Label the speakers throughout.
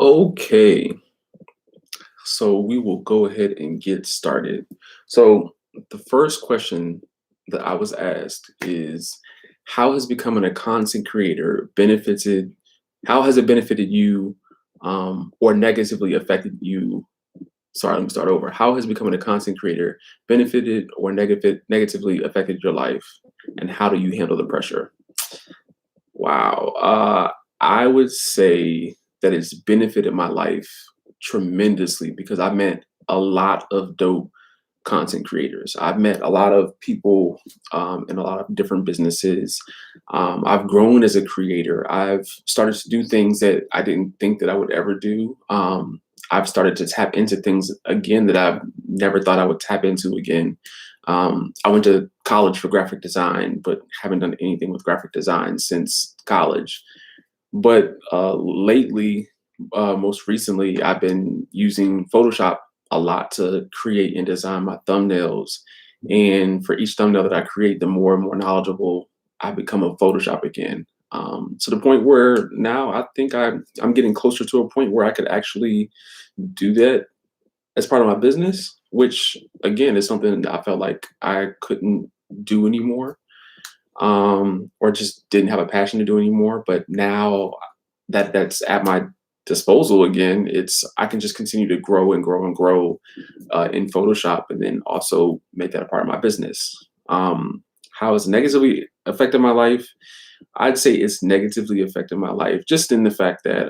Speaker 1: Okay, so we will go ahead and get started. So, the first question that I was asked is, how has becoming a content creator benefited? How has it benefited you, or negatively affected you? Sorry, let me start over. How has becoming a content creator benefited or negatively affected your life, and how do you handle the pressure? Wow. I would say that it's benefited my life tremendously because I met a lot of dope content creators. I've met a lot of people in a lot of different businesses. I've grown as a creator. I've started to do things that I didn't think that I would ever do. I've started to tap into things again that I've never thought I would tap into again. I went to college for graphic design, but haven't done anything with graphic design since college. But lately, most recently, I've been using Photoshop a lot to create and design my thumbnails. And for each thumbnail that I create, the more and more knowledgeable I become of Photoshop again. To the point where now I think I'm getting closer to a point where I could actually do that as part of my business, which again is something that I felt like I couldn't do anymore, or just didn't have a passion to do anymore. But now that that's at my disposal again, it's I can just continue to grow and grow and grow in Photoshop, and then also make that a part of my business. How it's negatively affected my life? I'd say it's negatively affected my life just in the fact that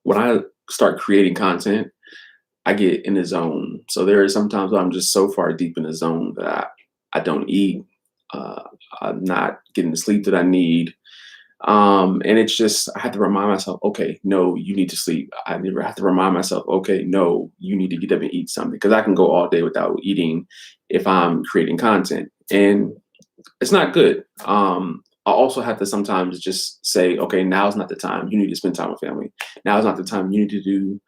Speaker 1: when I start creating content, I get in the zone. So there are sometimes where I'm just so far deep in the zone that I don't eat. Uh, I'm not getting the sleep that I need. And it's just, I have to remind myself, okay, no, you need to sleep. I never have to remind myself, okay, no, you need to get up and eat something because I can go all day without eating if I'm creating content. And it's not good. I also have to sometimes just say, okay, now's not the time. You need to spend time with family. Now's not the time. You need to do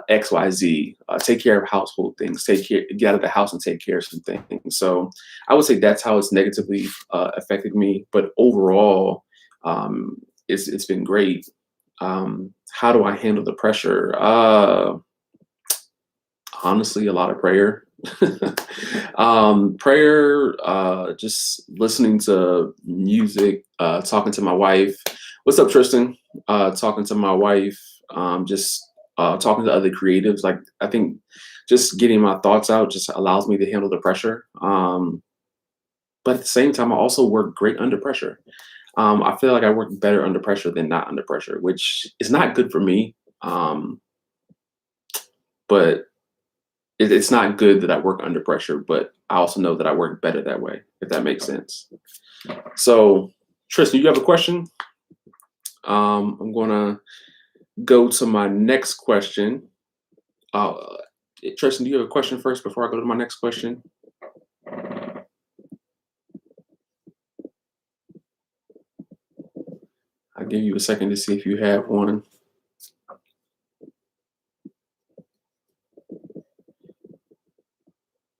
Speaker 1: X, Y, Z. Take care of household things. Take care. Get out of the house and take care of some things. So I would say that's how it's negatively affected me. But overall, it's been great. How do I handle the pressure? Honestly, a lot of prayer. Prayer, just listening to music, talking to my wife. What's up, Tristan? Talking to my wife, just talking to other creatives. Like, I think just getting my thoughts out just allows me to handle the pressure. But at the same time, I also work great under pressure. I feel like I work better under pressure than not under pressure, which is not good for me. But it's not good that I work under pressure, but I also know that I work better that way, if that makes sense. So, Tristan, you have a question? I'm gonna go to my next question. Uh, Tristan, do you have a question first before I go to my next question? I'll give you a second to see if you have one.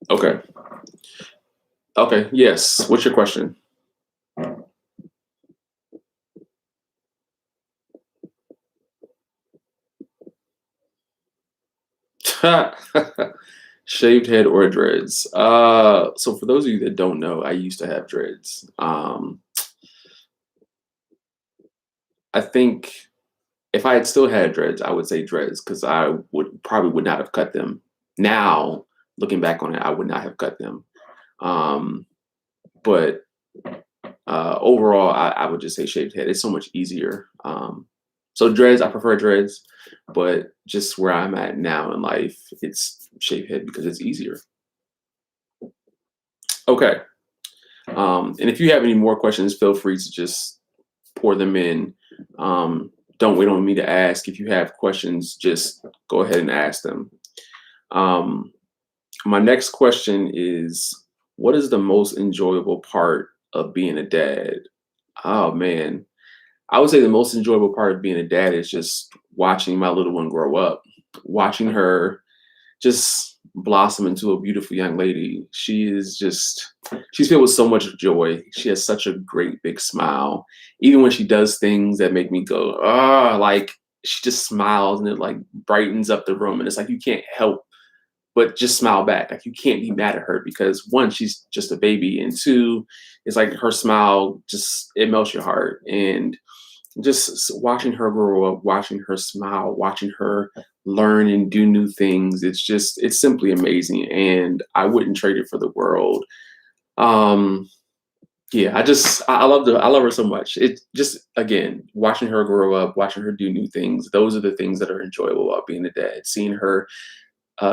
Speaker 1: Okay. Okay. Yes. What's your question? Shaved head or dreads? So for those of you that don't know, I used to have dreads. I think if I had still had dreads, I would say dreads because I would not have cut them. Now, looking back on it, I would not have cut them. Um, but overall, I would just say shaved head. It's so much easier. So dreads, I prefer dreads, but just where I'm at now in life, it's shaved head because it's easier. Okay. And if you have any more questions, feel free to just pour them in. Don't wait on me to ask. If you have questions, just go ahead and ask them. Um, my next question is, what is the most enjoyable part of being a dad? Oh man, I would say the most enjoyable part of being a dad is just watching my little one grow up, watching her just blossom into a beautiful young lady. She's filled with so much joy. She has such a great big smile. Even when she does things that make me go, ah, like she just smiles and it like brightens up the room. And it's like you can't help but just smile back. Like you can't be mad at her because one, she's just a baby, and two, it's like her smile just it melts your heart. And just watching her grow up, watching her smile, watching her learn and do new things, it's simply amazing. And I wouldn't trade it for the world. Um, yeah, I love her so much. It just again watching her grow up, watching her do new things. Those are the things that are enjoyable about being a dad. Seeing her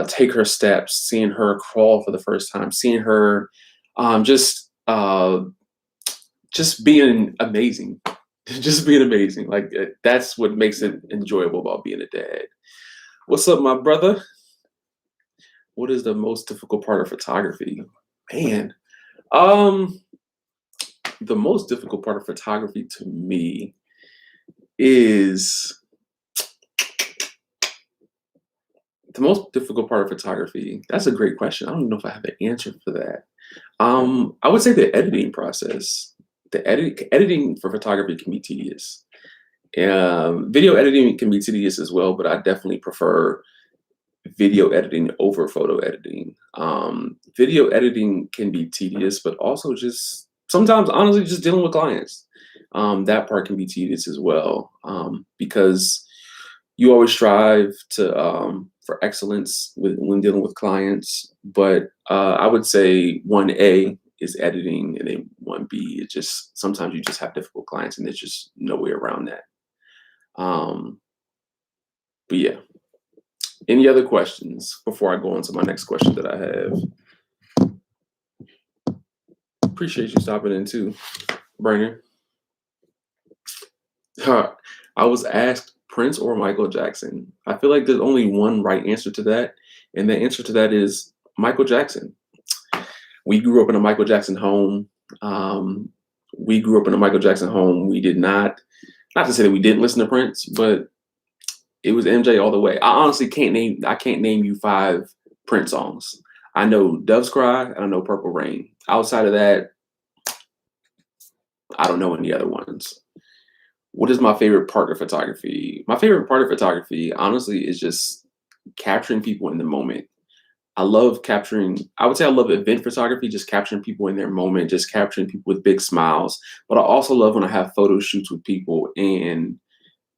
Speaker 1: take her steps, seeing her crawl for the first time, seeing her um, just uh, just being amazing, just being amazing. Like that's what makes it enjoyable about being a dad. What's up, my brother? What is the most difficult part of photography? Man, um, the most difficult part of photography to me is the most difficult part of photography. That's a great question. I don't know if I have an answer for that. I would say the editing process. Editing for photography can be tedious. Video editing can be tedious as well, but I definitely prefer video editing over photo editing. Video editing can be tedious, but also just sometimes, honestly, just dealing with clients. That part can be tedious as well because you always strive to for excellence when dealing with clients. But I would say 1A is editing, and then 1B is just sometimes you just have difficult clients, and there's just no way around that. Um, but yeah. Any other questions before I go on to my next question that I have? Appreciate you stopping in too, Brainer. I was asked Prince or Michael Jackson. I feel like there's only one right answer to that, and the answer to that is Michael Jackson. We grew up in a Michael Jackson home. Um, we grew up in a Michael Jackson home. We did not to say that we didn't listen to Prince, but it was MJ all the way. I honestly can't name you 5 Prince songs. I know Doves Cry and I know Purple Rain. Outside of that, I don't know any other ones. What is my favorite part of photography? My favorite part of photography, honestly, is just capturing people in the moment. I love capturing, I would say I love event photography, just capturing people in their moment, just capturing people with big smiles. But I also love when I have photo shoots with people and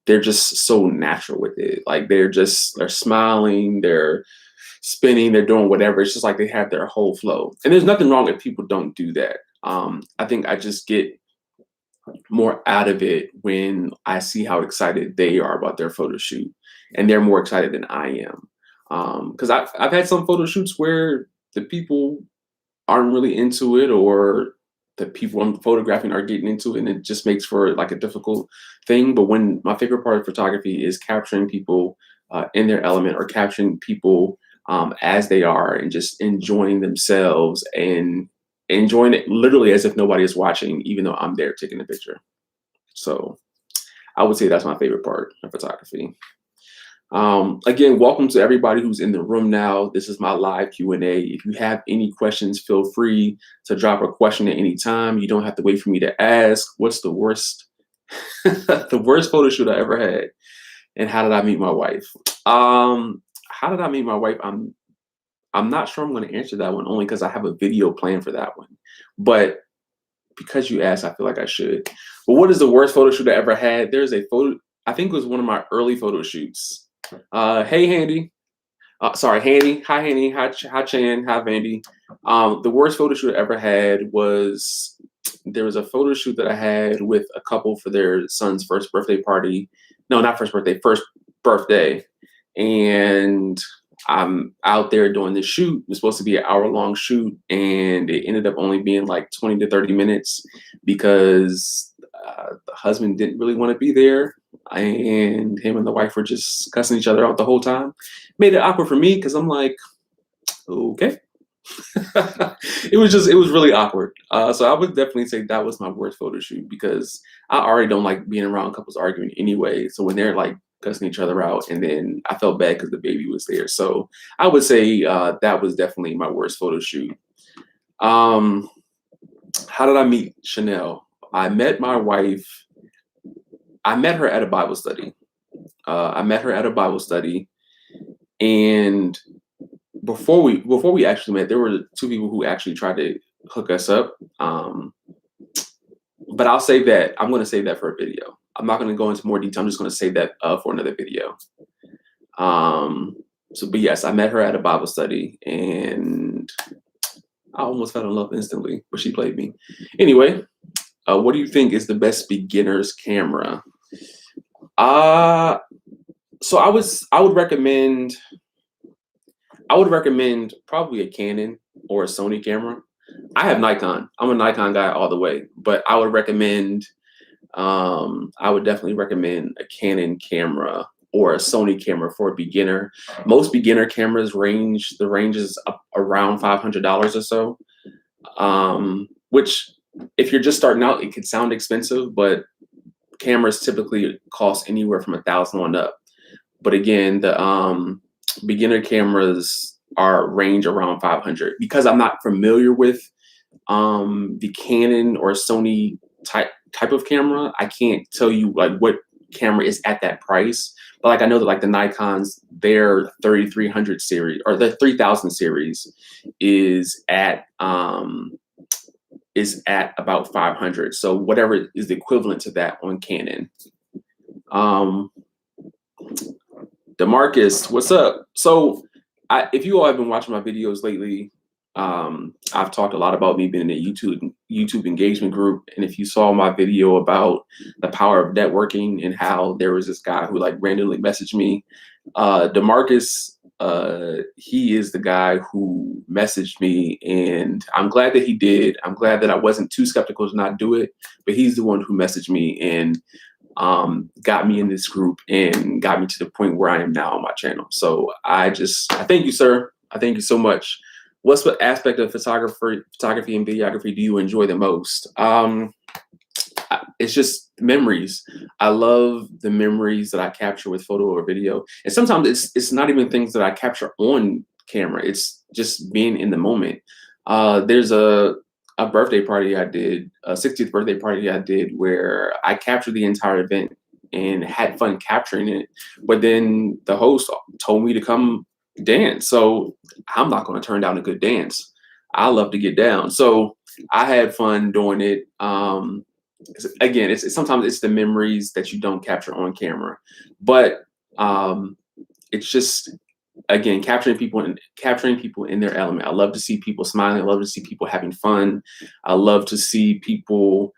Speaker 1: they're just so natural with it. Like they're smiling, they're spinning, they're doing whatever. It's just like they have their whole flow. And there's nothing wrong if people don't do that. I think I just get more out of it when I see how excited they are about their photo shoot, and they're more excited than I am. Because I've had some photo shoots where the people aren't really into it, or the people I'm photographing are getting into it, and it just makes for like a difficult thing. But when my favorite part of photography is capturing people in their element, or capturing people as they are, and just enjoying themselves and enjoying it literally as if nobody is watching, even though I'm there taking the picture. So I would say that's my favorite part of photography. Again, welcome to everybody who's in the room now. This is my live Q&A. If you have any questions, feel free to drop a question at any time. You don't have to wait for me to ask. What's the worst, the worst photo shoot I ever had? And how did I meet my wife? How did I meet my wife? I'm not sure I'm going to answer that one, only because I have a video planned for that one. But because you asked, I feel like I should. But what is the worst photo shoot I ever had? There's a photo, I think it was one of my early photo shoots. Hey, Handy. Sorry, Handy. Hi, Handy. Hi, Chan. Hi, Vandy. The worst photo shoot I ever had was, there was a photo shoot that I had with a couple for their son's first birthday party. No, not first birthday, first birthday. And I'm out there doing this shoot. It was supposed to be an hour-long shoot, and it ended up only being like 20 to 30 minutes because the husband didn't really want to be there, and him and the wife were just cussing each other out the whole time. Made it awkward for me because I'm like, okay. It was really awkward. So I would definitely say that was my worst photo shoot, because I already don't like being around couples arguing anyway. So when they're like cussing each other out, and then I felt bad because the baby was there. So I would say that was definitely my worst photo shoot. How did I meet Chanel? I met my wife. I met her at a Bible study. I met her at a Bible study, and before we actually met, there were two people who actually tried to hook us up. But I'll save that. I'm going to save that for a video. I'm not going to go into more detail. I'm just going to save that for another video. But yes, I met her at a Bible study, and I almost fell in love instantly, but she played me. Anyway, what do you think is the best beginner's camera? So I would recommend probably a Canon or a Sony camera. I have Nikon. I'm a Nikon guy all the way, but I would definitely recommend a Canon camera or a Sony camera for a beginner. Most beginner cameras the range is up around $500 or so. Which if you're just starting out, it could sound expensive, but cameras typically cost anywhere from $1,000 on up. But again, the beginner cameras are range around 500. Because I'm not familiar with the Canon or Sony type of camera, I can't tell you like what camera is at that price. But like I know that like the Nikon's, their 3300 series or the 3000 series is at about 500. So whatever is the equivalent to that on Canon. DeMarcus, what's up? So if you all have been watching my videos lately, I've talked a lot about me being in a YouTube engagement group. And if you saw my video about the power of networking and how there was this guy who like randomly messaged me, DeMarcus, he is the guy who messaged me, and I'm glad that he did. I'm glad that I wasn't too skeptical to not do it, but he's the one who messaged me and got me in this group and got me to the point where I am now on my channel. So I thank you, sir. I thank you so much. What aspect of photography and videography do you enjoy the most? It's just memories. I love the memories that I capture with photo or video. And sometimes it's not even things that I capture on camera. It's just being in the moment. There's a birthday party I did, a 60th birthday party I did, where I captured the entire event and had fun capturing it. But then the host told me to come dance. So I'm not going to turn down a good dance. I love to get down. So I had fun doing it. Again, it's sometimes it's the memories that you don't capture on camera, but it's just, again, capturing people in their element. I love to see people smiling. I love to see people having fun. I love to see people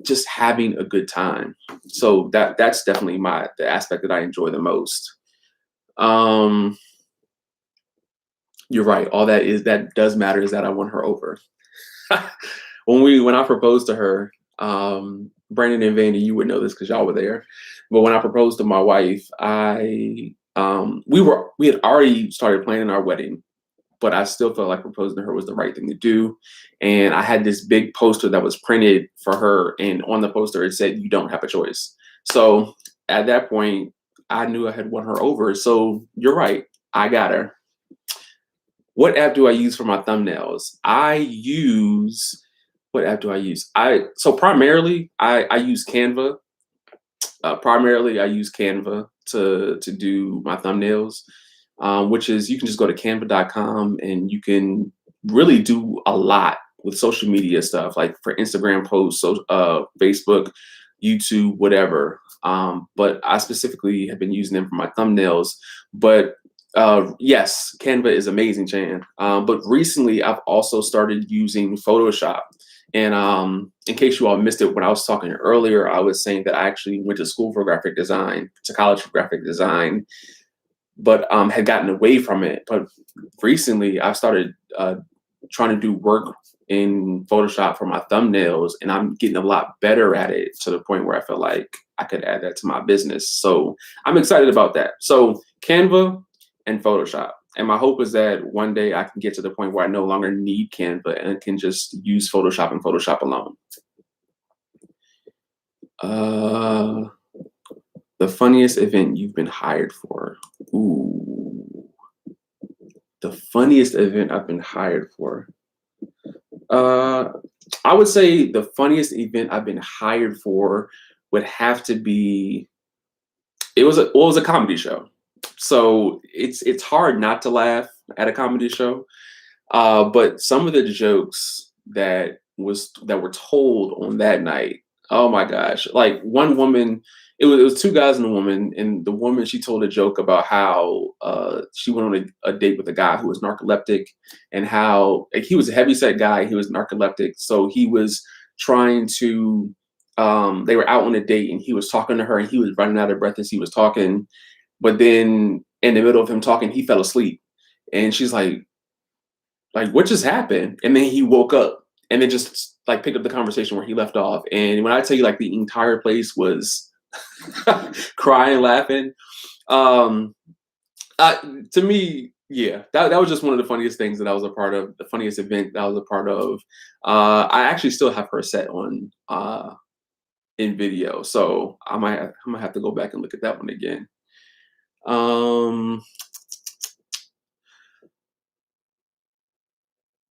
Speaker 1: just having a good time. So that's definitely the aspect that I enjoy the most. You're right. All that does matter is that I won her over. When I proposed to her, Brandon and Vandy, you would know this because y'all were there. But when I proposed to my wife, we had already started planning our wedding, but I still felt like proposing to her was the right thing to do. And I had this big poster that was printed for her, and on the poster it said, "You don't have a choice." So at that point, I knew I had won her over. So you're right, I got her. What app do I use for my thumbnails? What app do I use? Primarily I use Canva. Primarily I use Canva to do my thumbnails, which is, you can just go to canva.com and you can really do a lot with social media stuff, like for Instagram posts, Facebook, YouTube, whatever. But I specifically have been using them for my thumbnails. But yes, Canva is amazing, Chan. But recently I've also started using Photoshop. And in case you all missed it, when I was talking earlier, I was saying that I actually went to school for graphic design, to college for graphic design, but had gotten away from it. But recently I've started trying to do work in Photoshop for my thumbnails, and I'm getting a lot better at it, to the point where I feel like I could add that to my business. So I'm excited about that. So Canva and Photoshop. And my hope is that one day I can get to the point where I no longer need Canva and can just use Photoshop and Photoshop alone. The funniest event you've been hired for? Ooh, the funniest event I've been hired for. I would say the funniest event I've been hired for would have to be it was a comedy show. So it's hard not to laugh at a comedy show. But some of the jokes that were told on that night, oh my gosh! Like one woman, it was two guys and a woman, and the woman, she told a joke about how she went on a date with a guy who was narcoleptic, and how, like, he was a heavyset guy, he was narcoleptic, so he was trying to. They were out on a date, and he was talking to her, and he was running out of breath as he was talking. But then, in the middle of him talking, he fell asleep, and she's like, what just happened? And then he woke up and then just like picked up the conversation where he left off. And when I tell you, like, the entire place was crying, laughing, um, to me, yeah, that was just one of the funniest things that I was a part of, the funniest event that I was a part of. I actually still have her set on in video, so I might have to go back and look at that one again. Um,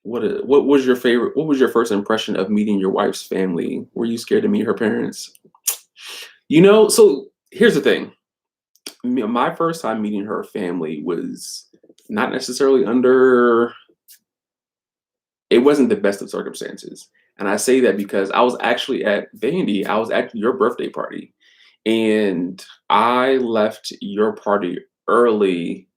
Speaker 1: what was your favorite? What was your first impression of meeting your wife's family? Were you scared to meet her parents? So here's the thing. My first time meeting her family was not necessarily under. It wasn't the best of circumstances, and I say that because I was actually at Vandy. I was at your birthday party, and I left your party early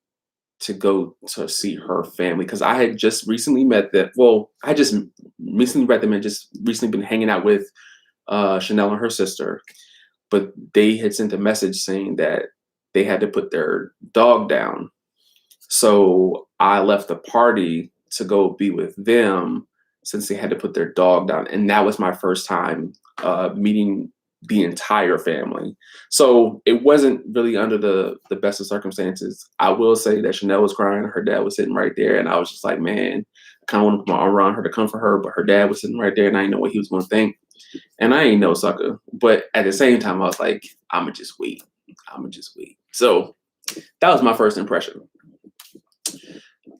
Speaker 1: to go to see her family because I had just recently met them. Well, I just recently met them and just recently been hanging out with Chanel and her sister. But they had sent a message saying that they had to put their dog down. So I left the party to go be with them since they had to put their dog down. And that was my first time meeting the entire family. So it wasn't really under the best of circumstances. I will say that Chanel was crying, her dad was sitting right there, and I was just like, man, I kind of wanted to put my arm around her to comfort her, but her dad was sitting right there, and I didn't know what he was going to think. And I ain't no sucker. But at the same time, I was like, I'ma just wait. I'ma just wait. So that was my first impression.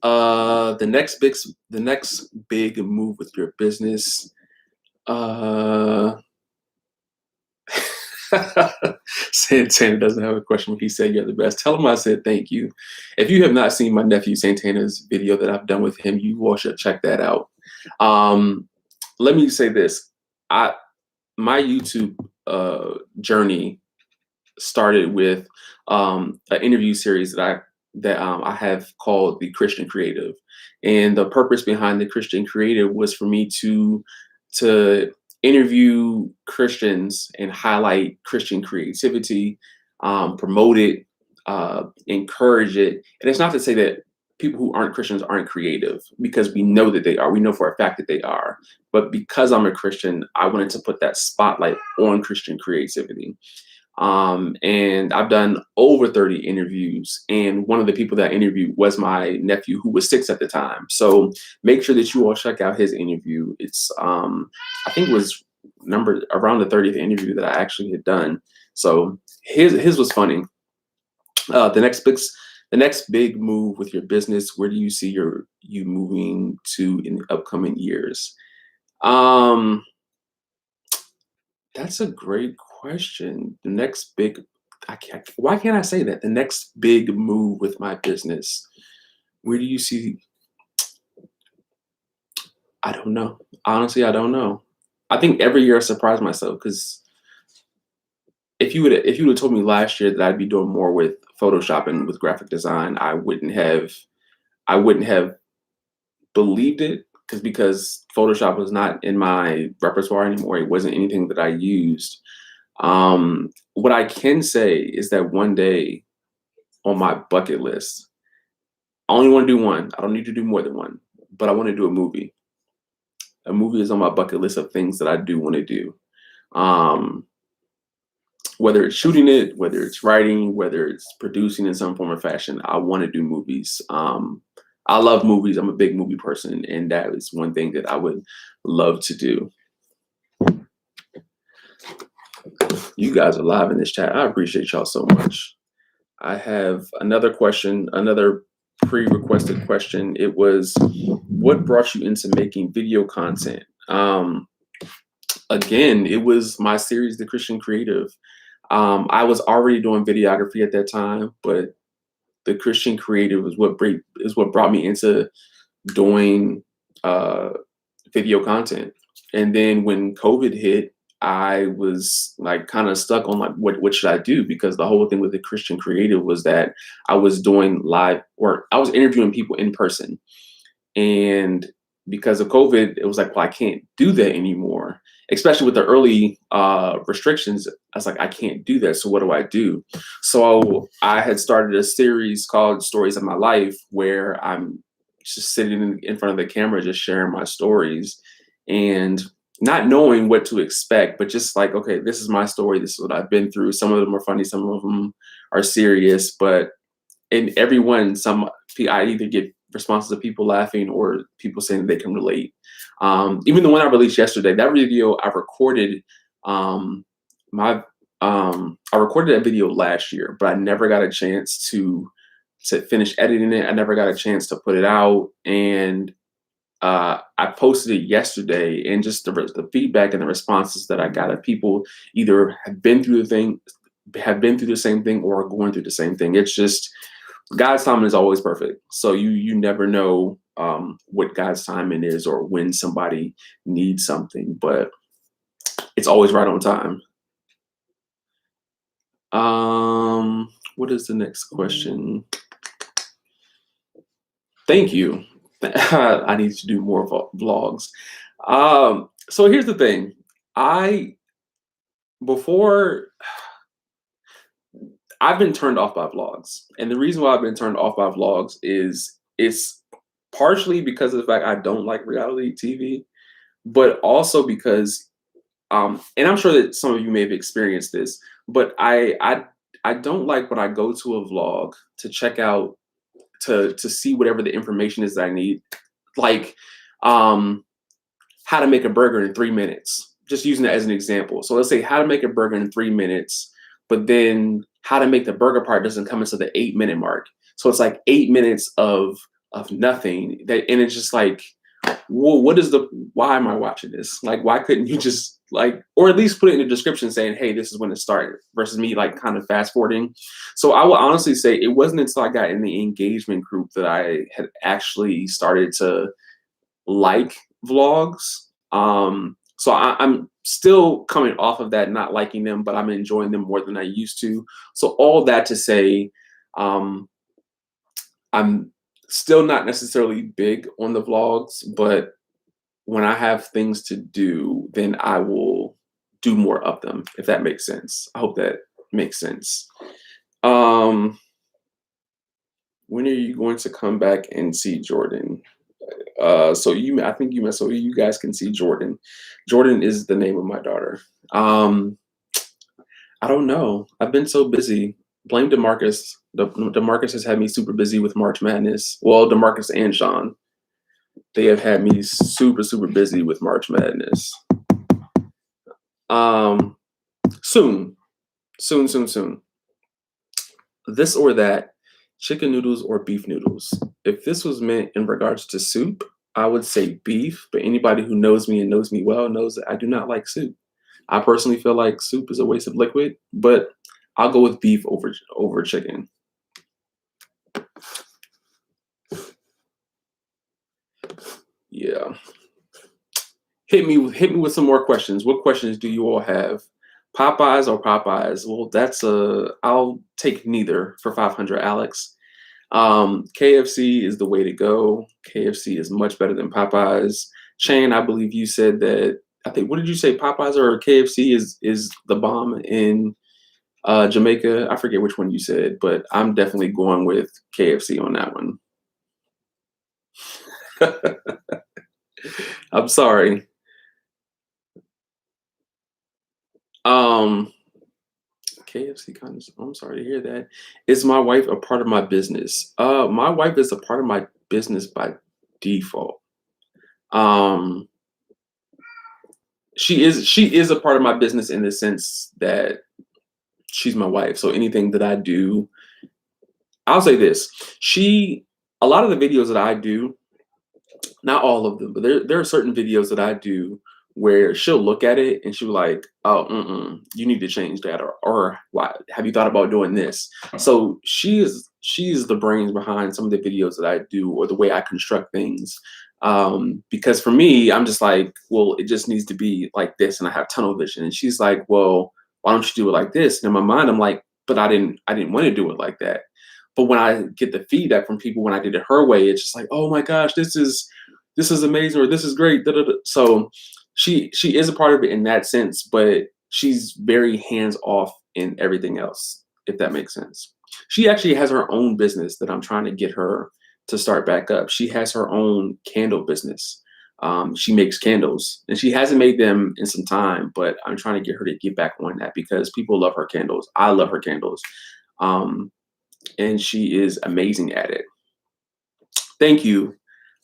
Speaker 1: The next big move with your business. Santana doesn't have a question. He said you're the best. Tell him I said thank you. If you have not seen my nephew Santana's video that I've done with him, you all should check that out. Let me say this. My YouTube journey started with an interview series that I have called the Christian Creative, and the purpose behind the Christian Creative was for me to interview Christians and highlight Christian creativity, promote it, encourage it. And it's not to say that people who aren't Christians aren't creative, because we know that they are. We know for a fact that they are. But because I'm a Christian, I wanted to put that spotlight on Christian creativity. And I've done over 30 interviews, and one of the people that I interviewed was my nephew, who was 6 at the time. So make sure that you all check out his interview. It's I think it was number around the 30th interview that I actually had done. So his was funny. The next big move with your business. Where do you see you moving to in the upcoming years? That's a great question. The next big, why can't I say that? The next big move with my business. Where do you see? I don't know. Honestly, I don't know. I think every year I surprise myself, because if you would have told me last year that I'd be doing more with Photoshop and with graphic design, I wouldn't have believed it, because Photoshop was not in my repertoire anymore. It wasn't anything that I used. What I can say is that one day on my bucket list, I only want to do one. I don't need to do more than one, but I want to do a movie. A movie is on my bucket list of things that I do want to do. Whether it's shooting it, whether it's writing, whether it's producing in some form or fashion, I want to do movies. I love movies. I'm a big movie person, and that is one thing that I would love to do. You guys are live in this chat. I appreciate y'all so much. I have another question, another pre-requested question. It was, what brought you into making video content? Again, it was my series, The Christian Creative. I was already doing videography at that time, but the Christian creative is what brought me into doing uh, video content. And then when COVID hit, I was like kind of stuck on like what should I do, because the whole thing with the Christian creative was that I was doing live, or I was interviewing people in person. And because of COVID, it was like, well, I can't do that anymore, especially with the early restrictions. I was like, I can't do that. So what do I do? So I had started a series called Stories of My Life, where I'm just sitting in front of the camera, just sharing my stories and not knowing what to expect, but just like, okay, this is my story. This is what I've been through. Some of them are funny, some of them are serious, but in every one, I either get responses of people laughing or people saying they can relate. Even the one I released yesterday, that video I recorded, my I recorded that video last year, but I never got a chance to finish editing it. I never got a chance to put it out, and I posted it yesterday, and just the feedback and the responses that I got of people either have been through the same thing, or are going through the same thing. It's just God's timing is always perfect. So you never know what God's timing is, or when somebody needs something, but it's always right on time. What is the next question? Thank you. I need to do more vlogs. So here's the thing. I before I've been turned off by vlogs, and the reason why I've been turned off by vlogs is it's partially because of the fact I don't like reality TV, but also because, and I'm sure that some of you may have experienced this, but I don't like when I go to a vlog to check out, to see whatever the information is that I need, like um, how to make a burger in 3 minutes. Just using that as an example. So let's say how to make a burger in 3 minutes, but then how to make the burger part doesn't come into the 8 minute mark. So it's like 8 minutes of nothing. And it's just like, well, why am I watching this? Like, why couldn't you just like, or at least put it in the description saying, hey, this is when it started, versus me like kind of fast forwarding. So I will honestly say it wasn't until I got in the engagement group that I had actually started to like vlogs. So I'm still coming off of that, not liking them, but I'm enjoying them more than I used to. So all that to say, um, I'm still not necessarily big on the vlogs, but when I have things to do, then I will do more of them, if that makes sense. I hope that makes sense. When are you going to come back and see Jordan? I think you meant so you guys can see Jordan. Jordan is the name of my daughter. I don't know. I've been so busy. Blame DeMarcus. DeMarcus has had me super busy with March Madness. Well, DeMarcus and Sean, they have had me super, super busy with March Madness. Soon. This or that, chicken noodles or beef noodles. If this was meant in regards to soup, I would say beef, but anybody who knows me and knows me well knows that I do not like soup. I personally feel like soup is a waste of liquid, but I'll go with beef over chicken. Yeah. Hit me with some more questions. What questions do you all have? Popeyes or Popeyes? Well, I'll take neither for 500, Alex. KFC is the way to go. KFC is much better than Popeyes. Shane, I believe you said that. I think, what did you say? Popeyes or KFC is the bomb in Jamaica. I forget which one you said, but I'm definitely going with KFC on that one. I'm sorry. KFC condoms. I'm sorry to hear that. Is my wife a part of my business? My wife is a part of my business by default. She is a part of my business in the sense that she's my wife. So anything that I do, I'll say this. A lot of the videos that I do, not all of them, but there are certain videos that I do where she'll look at it and she'll be like, "Oh, you need to change that," or "Why have you thought about doing this?" So she is the brains behind some of the videos that I do or the way I construct things. Because for me, I'm just like, well, it just needs to be like this, and I have tunnel vision. And she's like, well, why don't you do it like this? And in my mind, I'm like, but I didn't want to do it like that. But when I get the feedback from people when I did it her way, it's just like, oh my gosh, this is amazing, or this is great. Da, da, da. So she is a part of it in that sense, but she's very hands off in everything else, if that makes sense. She actually has her own business that I'm trying to get her to start back up. She has her own candle business. She makes candles, and she hasn't made them in some time, but I'm trying to get her to get back on that because people love her candles. I love her candles. Um, and she is amazing at it. Thank you.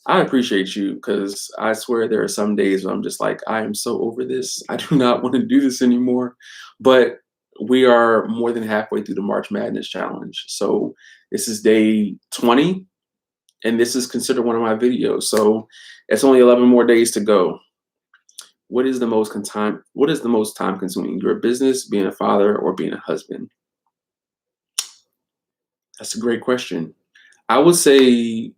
Speaker 1: I appreciate you because I swear there are some days where I'm just like, I am so over this. I do not want to do this anymore. But we are more than halfway through the March Madness Challenge. So this is day 20, and this is considered one of my videos. So it's only 11 more days to go. What is the most time consuming? Your business, being a father, or being a husband? That's a great question. I would say,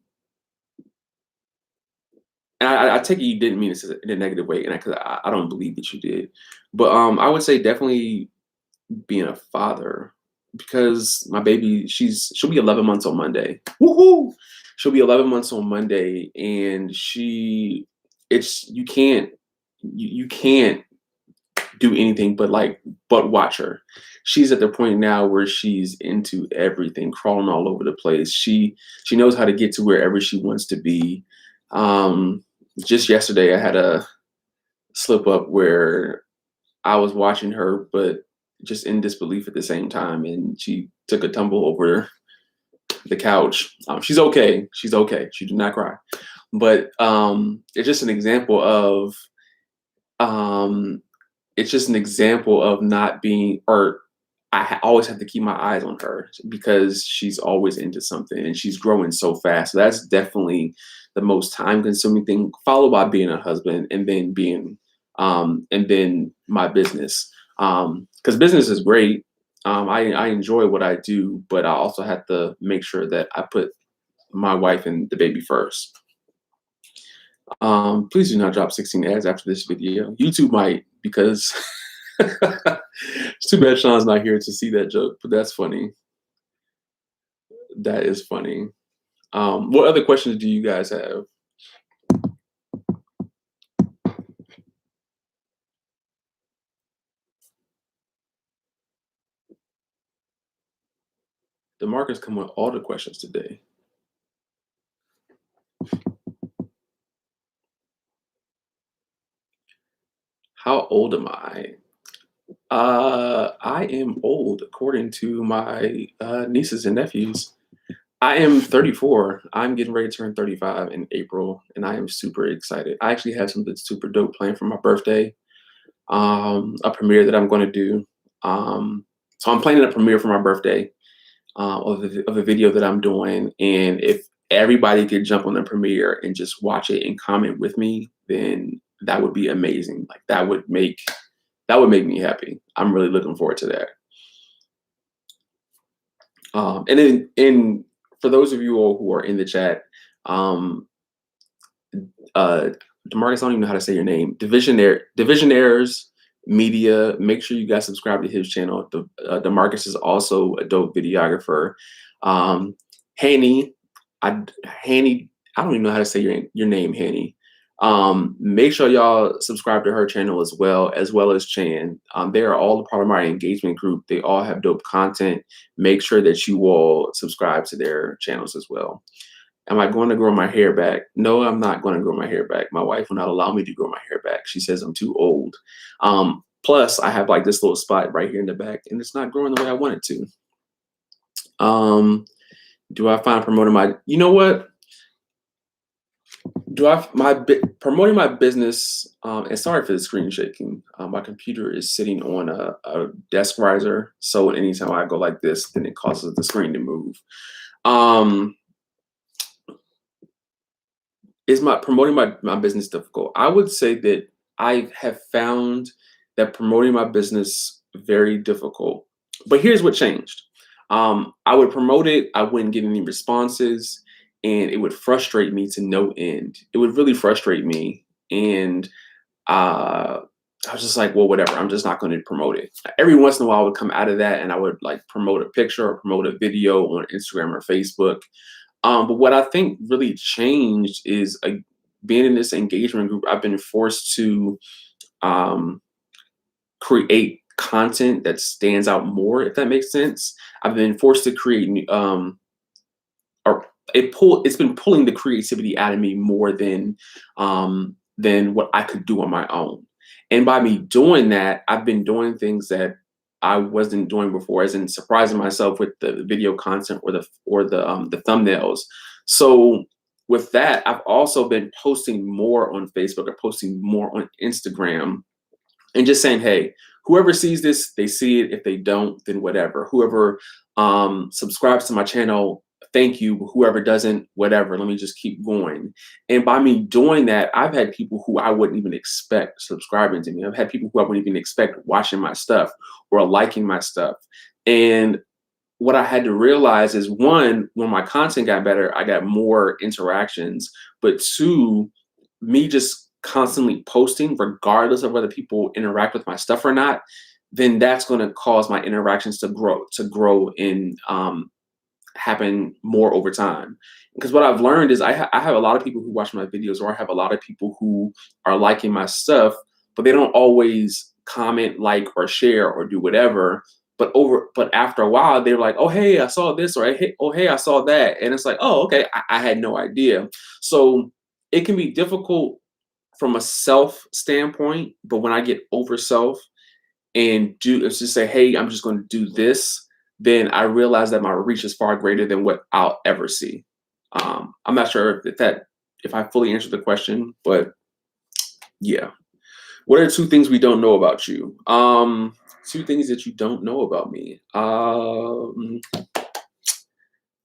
Speaker 1: and I take it you didn't mean this in a negative way, and because I don't believe that you did, but I would say definitely being a father because my baby, she'll be 11 months on Monday. Woohoo! She'll be 11 months on Monday, and you can't do anything but watch her. She's at the point now where she's into everything, crawling all over the place. She knows how to get to wherever she wants to be. Um, just yesterday, I had a slip up where I was watching her, but just in disbelief at the same time, and she took a tumble over the couch. She's okay. She's okay. She did not cry, but it's just an example of um, it's just an example of not being, or always have to keep my eyes on her because she's always into something and she's growing so fast. So that's definitely the most time consuming thing, followed by being a husband and then my business. Because business is great. I enjoy what I do, but I also have to make sure that I put my wife and the baby first. Please do not drop 16 ads after this video. YouTube might, because it's too bad Sean's not here to see that joke, but that's funny. That is funny. What other questions do you guys have? DeMarcus come with all the questions today. How old am I? I am old according to my nieces and nephews. I am 34. I'm getting ready to turn 35 in April, and I am super excited. I actually have something super dope planned for my birthday. A premiere that I'm going to do. So I'm planning a premiere for my birthday of a video that I'm doing, and if everybody could jump on the premiere and just watch it and comment with me, then that would be amazing. Like that would make me happy. I'm really looking forward to that. And for those of you all who are in the chat, um, Demarcus, I don't even know how to say your name. Divisionaires Media. Make sure you guys subscribe to his channel. Demarcus is also a dope videographer. Hanny, Hanny, I don't even know how to say your name, Hanny. Make sure y'all subscribe to her channel as well as Chan. They are all a part of my engagement group. They all have dope content. Make sure that you all subscribe to their channels as well. Am I going to grow my hair back? No, I'm not going to grow my hair back. My wife will not allow me to grow my hair back. She says I'm too old. Plus, I have like this little spot right here in the back, and it's not growing the way I want it to. Do I find promoting my? You know what? Promoting my business? And sorry for the screen shaking. My computer is sitting on a desk riser, so anytime I go like this, then it causes the screen to move. Is my promoting my business difficult? I would say that I have found that promoting my business very difficult. But here's what changed. I would promote it, I wouldn't get any responses, and it would frustrate me to no end. It would really frustrate me. And uh, I was just like, well, whatever. I'm just not going to promote it. Every once in a while, I would come out of that and I would like promote a picture or promote a video on Instagram or Facebook. But what I think really changed is being in this engagement group. I've been forced to um, create content that stands out more, if that makes sense. I've been forced to create or it's been pulling the creativity out of me more than what I could do on my own. And by me doing that, I've been doing things that I wasn't doing before, as in surprising myself with the video content or the thumbnails. So with that, I've also been posting more on Facebook or posting more on Instagram and just saying, hey, whoever sees this, they see it. If they don't, then whatever. Whoever subscribes to my channel, thank you. Whoever doesn't, whatever. Let me just keep going. And by me doing that, I've had people who I wouldn't even expect subscribing to me. I've had people who I wouldn't even expect watching my stuff or liking my stuff. And what I had to realize is, one, when my content got better, I got more interactions. But two, me just constantly posting, regardless of whether people interact with my stuff or not, then that's going to cause my interactions to grow and happen more over time. Because what I've learned is I have a lot of people who watch my videos, or I have a lot of people who are liking my stuff, but they don't always comment, like, or share, or do whatever. But after a while, they're like, oh, hey, I saw this, or hey, oh, hey, I saw that. And it's like, oh, okay, I had no idea. So it can be difficult from a self standpoint, but when I get over self and it's just say, hey, I'm just going to do this, then I realize that my reach is far greater than what I'll ever see. I'm not sure if I fully answered the question, but yeah. What are two things we don't know about you? Two things that you don't know about me.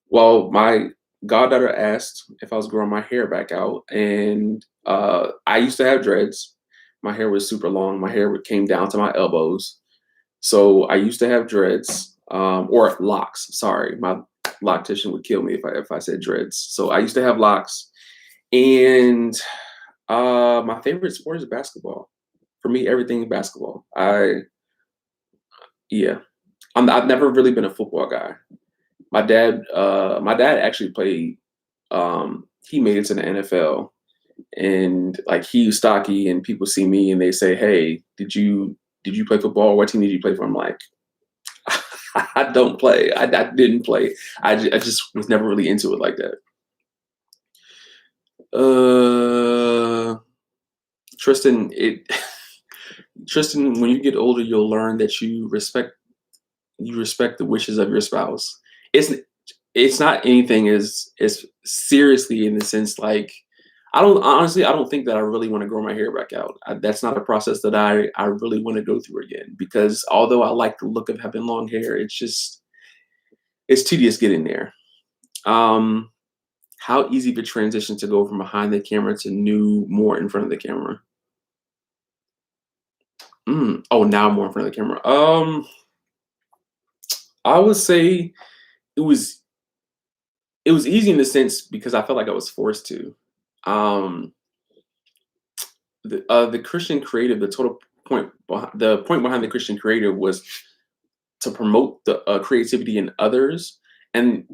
Speaker 1: Well, my goddaughter asked if I was growing my hair back out, and I used to have dreads. My hair was super long. My hair came down to my elbows. So I used to have dreads, or locks. Sorry, my loctician would kill me if I said dreads. So I used to have locks, and my favorite sport is basketball. For me, everything is basketball. Yeah, I've never really been a football guy. My dad actually played. He made it to the NFL, and like he's stocky, and people see me and they say, "Hey, did you play football? What team did you play for?" I'm like, I don't play. I didn't play. I just was never really into it like that. Uh, Tristan, Tristan, when you get older, you'll learn that you respect the wishes of your spouse. It's it's not anything as seriously in the sense like I don't think that I really want to grow my hair back out. That's not a process that I really want to go through again, because although I like the look of having long hair, it's tedious getting there. Um, how easy of a transition to go from behind the camera to new more in front of the camera? Oh, now more in front of the camera. I would say it was it was easy in the sense because I felt like I was forced to. Um, the Christian creative, the point behind the Christian creative was to promote the creativity in others. And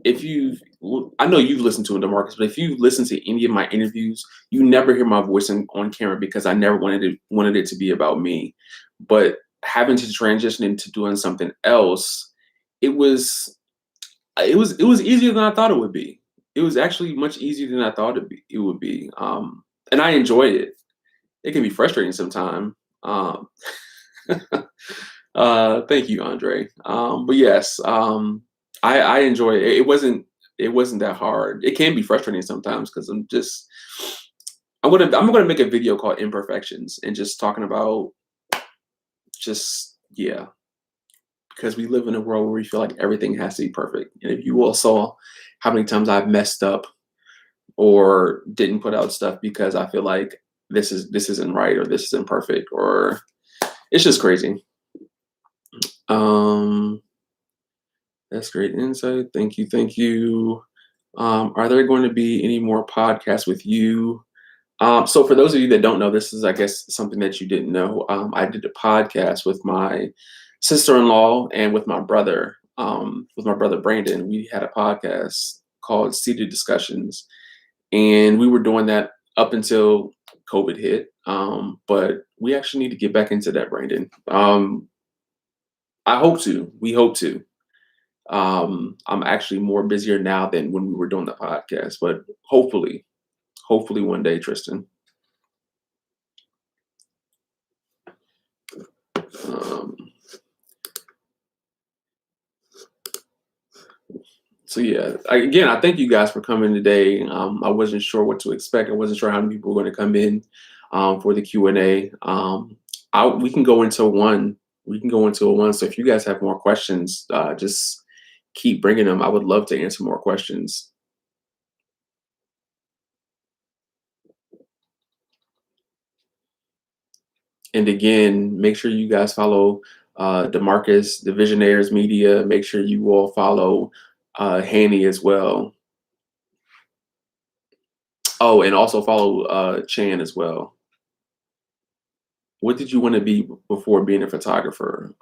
Speaker 1: I know you've listened to it, Demarcus, but if you listen to any of my interviews, you never hear my voice on camera because I never wanted it to be about me. But having to transition into doing something else, it was it was easier than I thought it would be. It was actually much easier than I thought it would be. And I enjoyed it. It can be frustrating sometimes. Um, thank you, Andre. But yes, I enjoy it. It wasn't that hard. It can be frustrating sometimes because I'm gonna make a video called Imperfections and just talking about just yeah, because we live in a world where we feel like everything has to be perfect. And if you all saw how many times I've messed up or didn't put out stuff because I feel like this isn't right, or this isn't perfect, or it's just crazy. Um, that's great insight. Thank you, thank you. Are there going to be any more podcasts with you? So for those of you that don't know, this is, I guess, something that you didn't know. I did a podcast with my sister-in-law and with my brother Brandon. We had a podcast called Seated Discussions, and we were doing that up until COVID hit. But we actually need to get back into that, Brandon. I hope to. We hope to. I'm actually more busier now than when we were doing the podcast, but hopefully one day, Tristan. Um, so yeah, again, I thank you guys for coming today. I wasn't sure what to expect. I wasn't sure how many people were going to come in for the Q&A. We can go into one. We can go into a one. So if you guys have more questions, just keep bringing them. I would love to answer more questions. And again, make sure you guys follow DeMarcus, the Visionaries Media. Make sure you all follow Hanny as well. Oh, and also follow Chan as well. What did you want to be before being a photographer?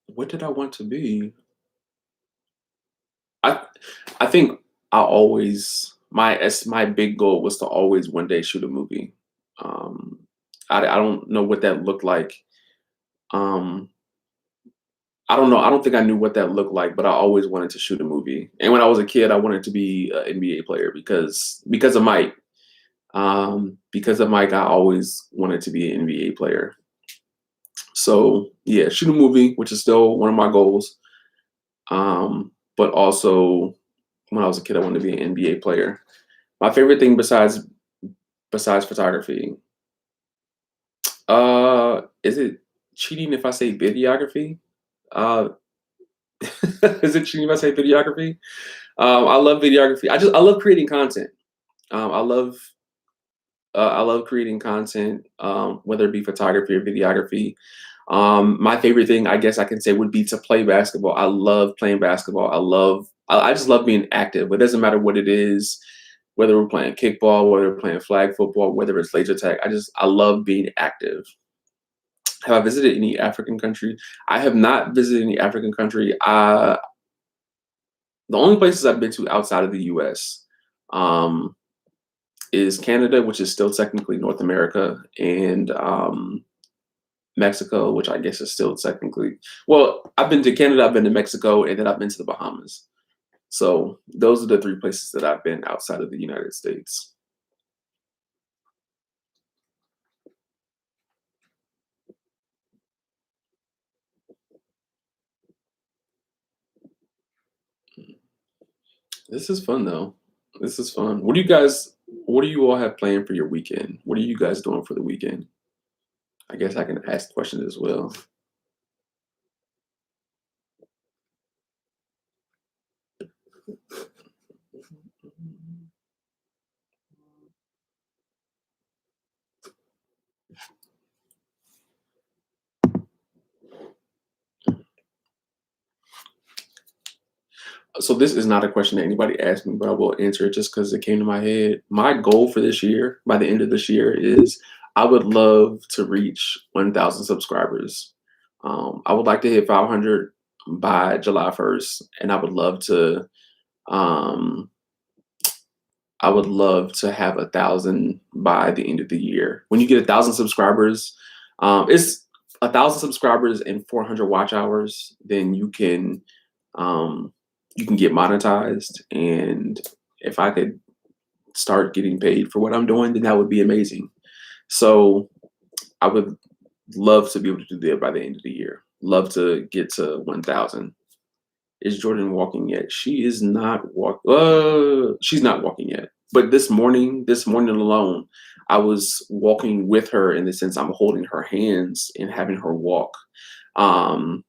Speaker 1: What did I want to be? I I think I always my big goal was to always one day shoot a movie. Um, I don't know what that looked like. Um, I don't know. I don't think I knew what that looked like, but I always wanted to shoot a movie. And when I was a kid, I wanted to be an NBA player because of Mike. Because of Mike, I always wanted to be an NBA player. So yeah, shoot a movie, which is still one of my goals. But also, when I was a kid, I wanted to be an NBA player. My favorite thing besides photography, is it cheating if I say videography? Uh, is it cheating if I say videography? I love videography. I love creating content. Um, I love I love creating content, whether it be photography or videography. My favorite thing, I guess I can say, would be to play basketball. I love playing basketball. I just love being active. It doesn't matter what it is, whether we're playing kickball, whether we're playing flag football, whether it's laser tag. I love being active. Have I visited any African country? I have not visited any African country. The only places I've been to outside of the U.S. Um, is Canada, which is still technically North America, and Mexico, which I guess is still technically, well, I've been to Canada, I've been to Mexico, and then I've been to the Bahamas. So those are the three places that I've been outside of the United States. This is fun though. This is fun. What do you all have planned for your weekend? What are you guys doing for the weekend? I guess I can ask questions as well. So this is not a question that anybody asked me, but I will answer it just because it came to my head. My goal for this year, by the end of this year, is I would love to reach 1,000 subscribers. I would like to hit 500 by July 1st, and um, I would love to have 1,000 by the end of the year. When you get 1,000 subscribers, it's 1,000 subscribers and 400 watch hours. Then you can get monetized, and if I could start getting paid for what I'm doing, then that would be amazing. So I would love to be able to do that by the end of the year. Love to get to 1,000. Is Jordan walking yet? She is not walk. She's not walking yet. But this morning alone, I was walking with her in the sense I'm holding her hands and having her walk. Um,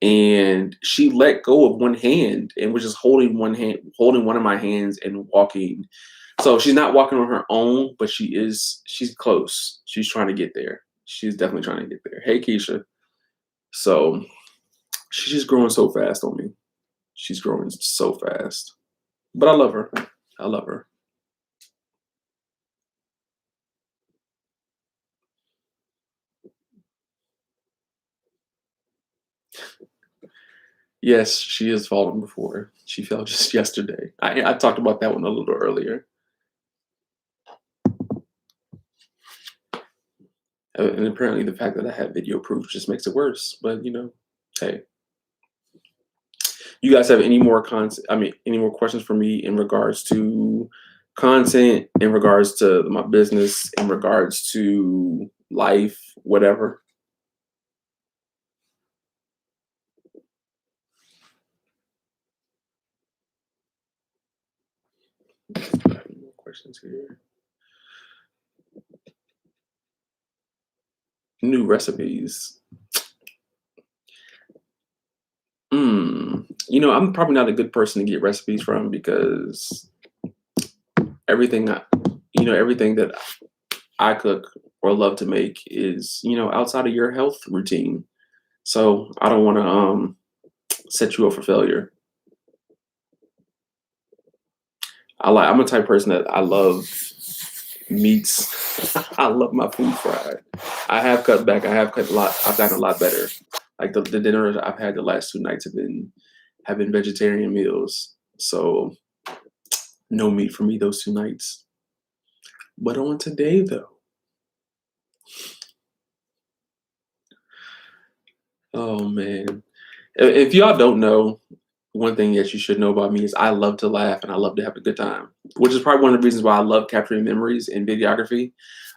Speaker 1: and she let go of one hand and was just holding one of my hands and walking. So she's not walking on her own, but she's close. She's trying to get there. She's definitely trying to get there. Hey, Keisha. So she's just growing so fast on me. She's growing so fast. But I love her. I love her. Yes, she has fallen before. She fell just yesterday. I talked about that one a little earlier. And apparently the fact that I have video proof just makes it worse. But hey. You guys have any more any more questions for me in regards to content, in regards to my business, in regards to life, whatever? Any more questions here? New recipes. I'm probably not a good person to get recipes from because everything everything that I cook or love to make is, outside of your health routine. So I don't want to set you up for failure. I'm a type of person that I love meats. I love my food fried. I have cut back. I have cut a lot. I've gotten a lot better. Like the dinners I've had the last 2 nights have been vegetarian meals. So no meat for me those 2 nights. But on today though, oh man. If y'all don't know, one thing that you should know about me is I love to laugh and I love to have a good time, which is probably one of the reasons why I love capturing memories in videography.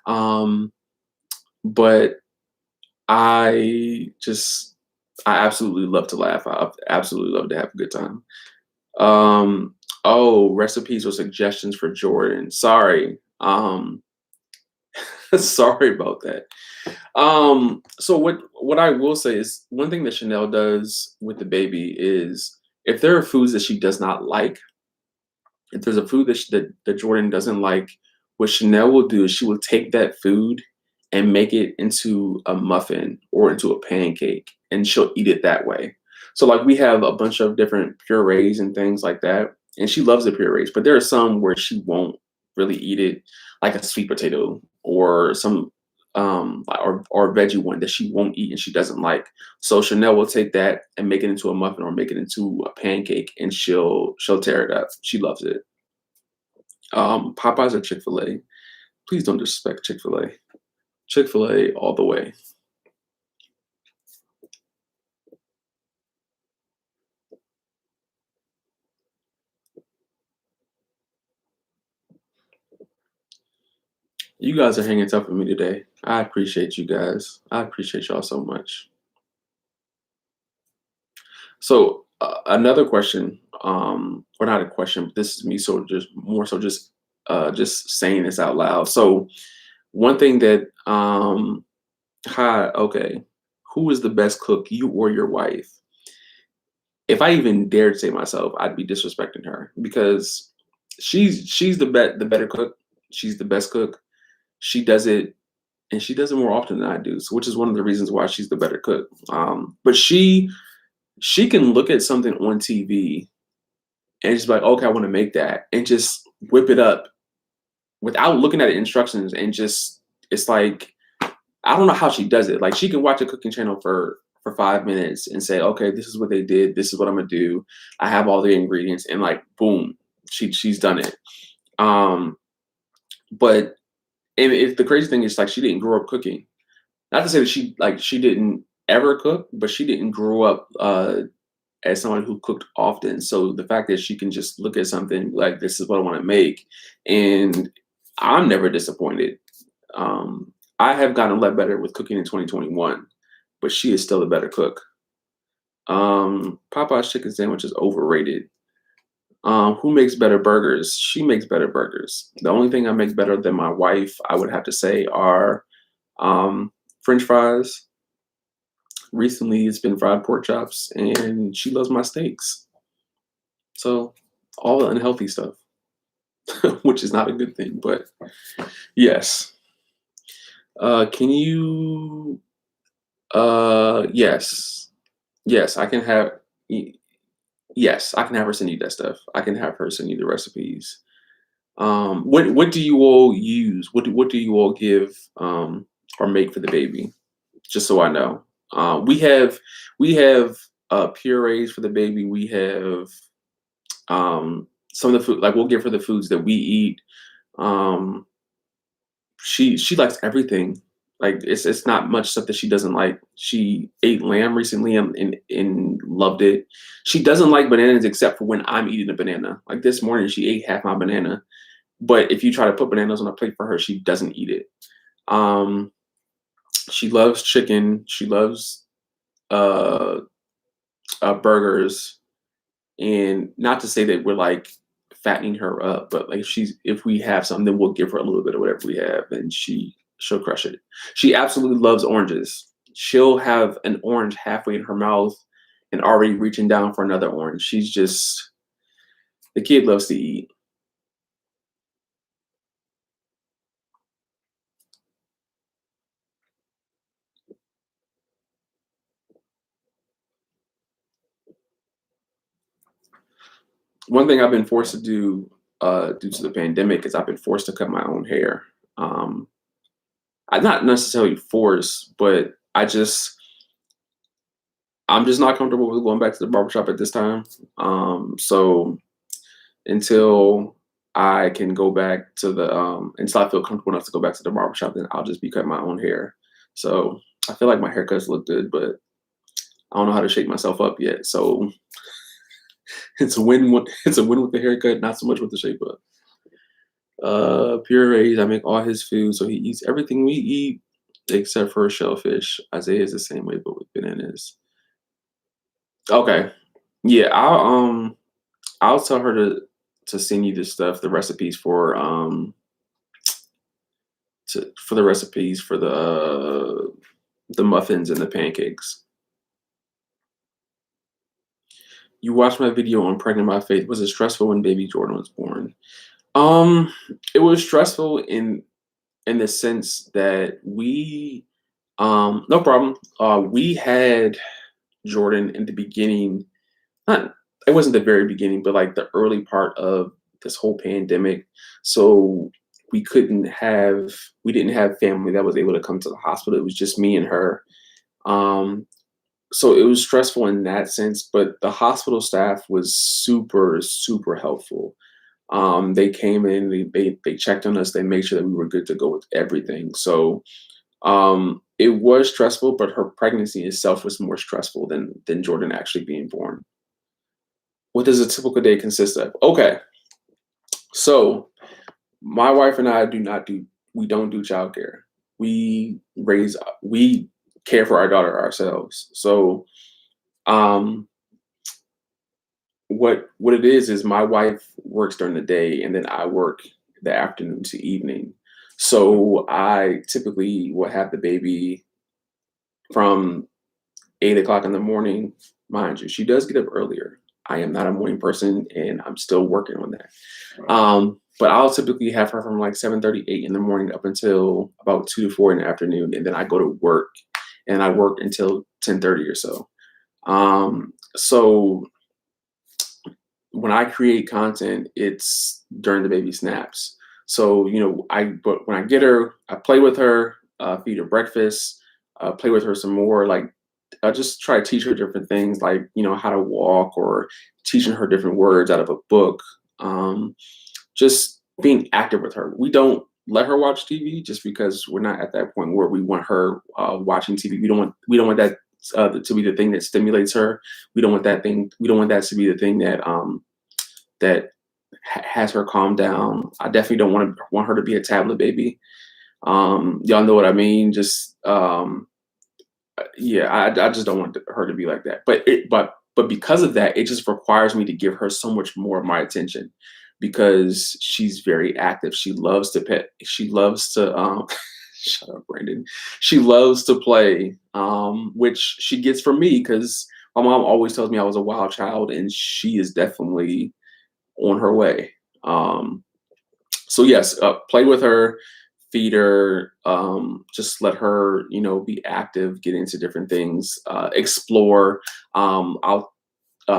Speaker 1: Um, but I just, I absolutely love to laugh. I absolutely love to have a good time. Um, oh, recipes or suggestions for Jordan. Sorry. Sorry about that. So what I will say is one thing that Chanel does with the baby is if there are foods that she does not like, if there's a food that Jordan doesn't like, what Chanel will do is she will take that food and make it into a muffin or into a pancake, and she'll eat it that way. So like we have a bunch of different purees and things like that, and she loves the purees, but there are some where she won't really eat it, like a sweet potato or some or a veggie one that she won't eat and she doesn't like. So Chanel will take that and make it into a muffin or make it into a pancake, and she'll tear it up. She loves it. Popeyes or Chick-fil-A? Please don't disrespect Chick-fil-A. Chick-fil-A all the way. You guys are hanging tough with me today. I appreciate you guys. I appreciate y'all so much. So another question, or not a question, but this is me. So just more so just saying this out loud. So one thing that hi, okay, who is the best cook, you or your wife? If I even dared say myself, I'd be disrespecting her because she's the better cook. She's the best cook. She does it, and she does it more often than I do, so which is one of the reasons why she's the better cook. But she can look at something on TV and just be like, okay, I want to make that, and just whip it up without looking at the instructions, and just it's like I don't know how she does it. Like she can watch a cooking channel for 5 minutes and say, okay, this is what they did. This is what I'm gonna do. I have all the ingredients, and like boom, she's done it. Um, but and if the crazy thing is like she didn't grow up cooking. Not to say that she didn't ever cook, but she didn't grow up as someone who cooked often. So the fact that she can just look at something like this is what I want to make, and I'm never disappointed. I have gotten a lot better with cooking in 2021, but she is still a better cook. Popeye's chicken sandwich is overrated. Who makes better burgers? She makes better burgers. The only thing I make better than my wife, I would have to say, are French fries, Recently, it's been fried pork chops, and she loves my steaks. So all the unhealthy stuff, which is not a good thing, but yes. Can you? Yes, yes. I can have. y- Yes, I can have her send you that stuff. I can have her send you the recipes. What do you all use? What do you all give or make for the baby? Just so I know. We have purees for the baby. We have some of the food, like we'll give her the foods that we eat. Um, she likes everything. Like it's not much stuff that she doesn't like. She ate lamb recently and loved it. She doesn't like bananas except for when I'm eating a banana. Like this morning, she ate half my banana. But if you try to put bananas on a plate for her, she doesn't eat it. Um, she loves chicken. She loves uh, burgers. And not to say that we're like fattening her up, but like if we have something, then we'll give her a little bit of whatever we have, and she'll crush it. She absolutely loves oranges. She'll have an orange halfway in her mouth and already reaching down for another orange. She's just the kid loves to eat. One thing I've been forced to do due to the pandemic is I've been forced to cut my own hair. Um, I'm not necessarily forced, but I'm just not comfortable with going back to the barbershop at this time. So until I can go back to until I feel comfortable enough to go back to the barbershop, then I'll just be cutting my own hair. So I feel like my haircuts look good, but I don't know how to shape myself up yet. So it's a win with the haircut, not so much with the shape up. Purees, I make all his food, so he eats everything we eat except for shellfish. Isaiah is the same way, but with bananas. Okay. Yeah, I'll tell her to send you the stuff, the recipes for the recipes for the muffins and the pancakes. You watched my video on pregnant by faith. Was it stressful when baby Jordan was born? Um, it was stressful in the sense that no problem. We had Jordan in the beginning. Not It wasn't the very beginning, but like the early part of this whole pandemic. So we didn't have family that was able to come to the hospital. It was just me and her. Um, so it was stressful in that sense, but the hospital staff was super, super helpful. They came in, they checked on us, they made sure that we were good to go with everything. So it was stressful, but her pregnancy itself was more stressful than Jordan actually being born. What does a typical day consist of? Okay, so my wife and I we don't do childcare. We care for our daughter ourselves. So um what it is my wife works during the day and then I work the afternoon to evening. So I typically will have the baby from 8 o'clock in the morning. Mind you, she does get up earlier. I am not a morning person and I'm still working on that. But I'll typically have her from like 7:38 in the morning up until about 2 to 4 in the afternoon, and then I go to work, and I work until 10:30 or so. So when I create content, it's during the baby snaps. So but when I get her, I play with her, feed her breakfast, play with her some more. Like I just try to teach her different things, like how to walk or teaching her different words out of a book. Just being active with her. We don't let her watch TV just because we're not at that point where we want her watching TV. We don't want that to be the thing that stimulates her. We don't want that thing. We don't want that to be the thing that has her calm down. I definitely don't want her to be a tablet baby. Y'all know what I mean. Just yeah, I just don't want her to be like that. But because of that, it just requires me to give her so much more of my attention because she's very active. She loves to pet. She loves to Shut up, Brandon. She loves to play, which she gets from me because my mom always tells me I was a wild child, and she is definitely on her way. Um, so yes, play with her, feed her, just let her, be active, get into different things, explore. I'll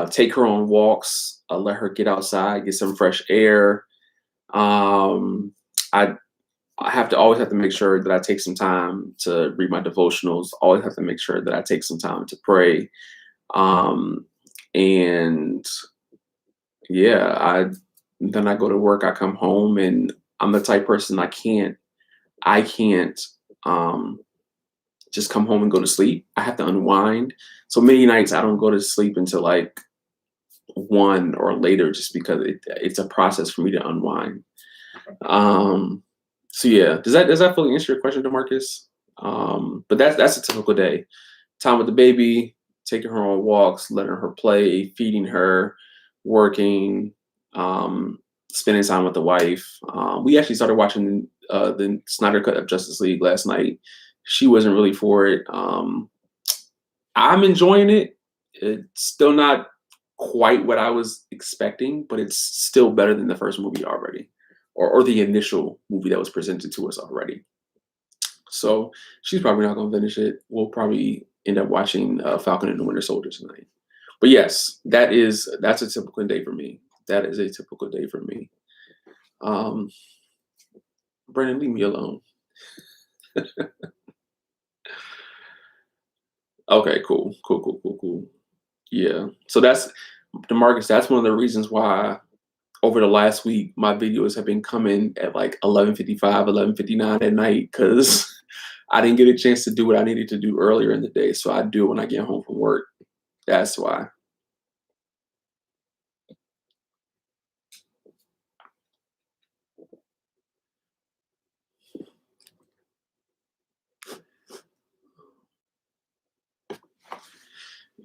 Speaker 1: take her on walks, let her get outside, get some fresh air. Um, I I have to always have to make sure that I take some time to read my devotionals. Always have to make sure that I take some time to pray. Um, and yeah, then I go to work. I come home, and I'm the type person I can't um, just come home and go to sleep. I have to unwind. So many nights I don't go to sleep until like 1 or later, just because it's a process for me to unwind. Um, so yeah, does that fully answer your question, Demarcus? But that's a typical day. Time with the baby, taking her on walks, letting her play, feeding her, working, um, spending time with the wife. We actually started watching the Snyder Cut of Justice League last night. She wasn't really for it. I'm enjoying it. It's still not quite what I was expecting, but it's still better than the first movie already, or the initial movie that was presented to us already. So she's probably not going to finish it. We'll probably end up watching Falcon and the Winter Soldier tonight. But yes, that's a typical day for me. That is a typical day for me. Um, Brandon, leave me alone. Okay, cool, cool, cool, cool, cool. Yeah. So that's Demarcus. That's one of the reasons why over the last week my videos have been coming at like 11:55, 11:59 at night because I didn't get a chance to do what I needed to do earlier in the day. So I do it when I get home from work. That's why.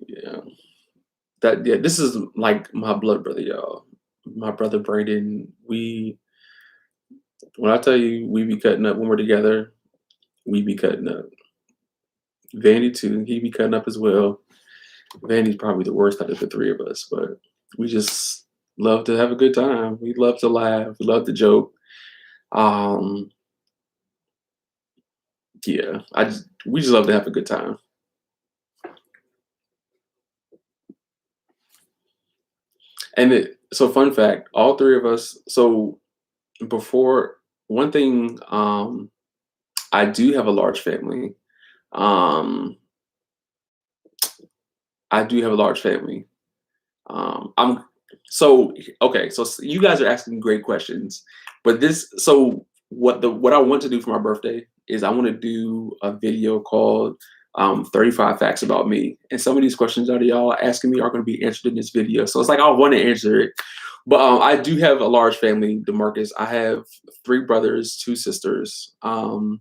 Speaker 1: Yeah. This is like my blood brother, y'all. My brother Brandon. When I tell you we be cutting up when we're together, we be cutting up. Vandy too, he be cutting up as well. Vandy's probably the worst out of the three of us, but we just love to have a good time. We love to laugh. We love to joke. Um, yeah, we just love to have a good time. So fun fact, all three of us. So before one thing, I do have a large family. Um, I do have a large family. I'm so okay. So you guys are asking great questions, but what I want to do for my birthday is I want to do a video called 35 Facts About Me. And some of these questions that y'all are asking me are going to be answered in this video. So it's like I want to answer it. But I do have a large family, Demarcus. I have 3 brothers, 2 sisters. I'm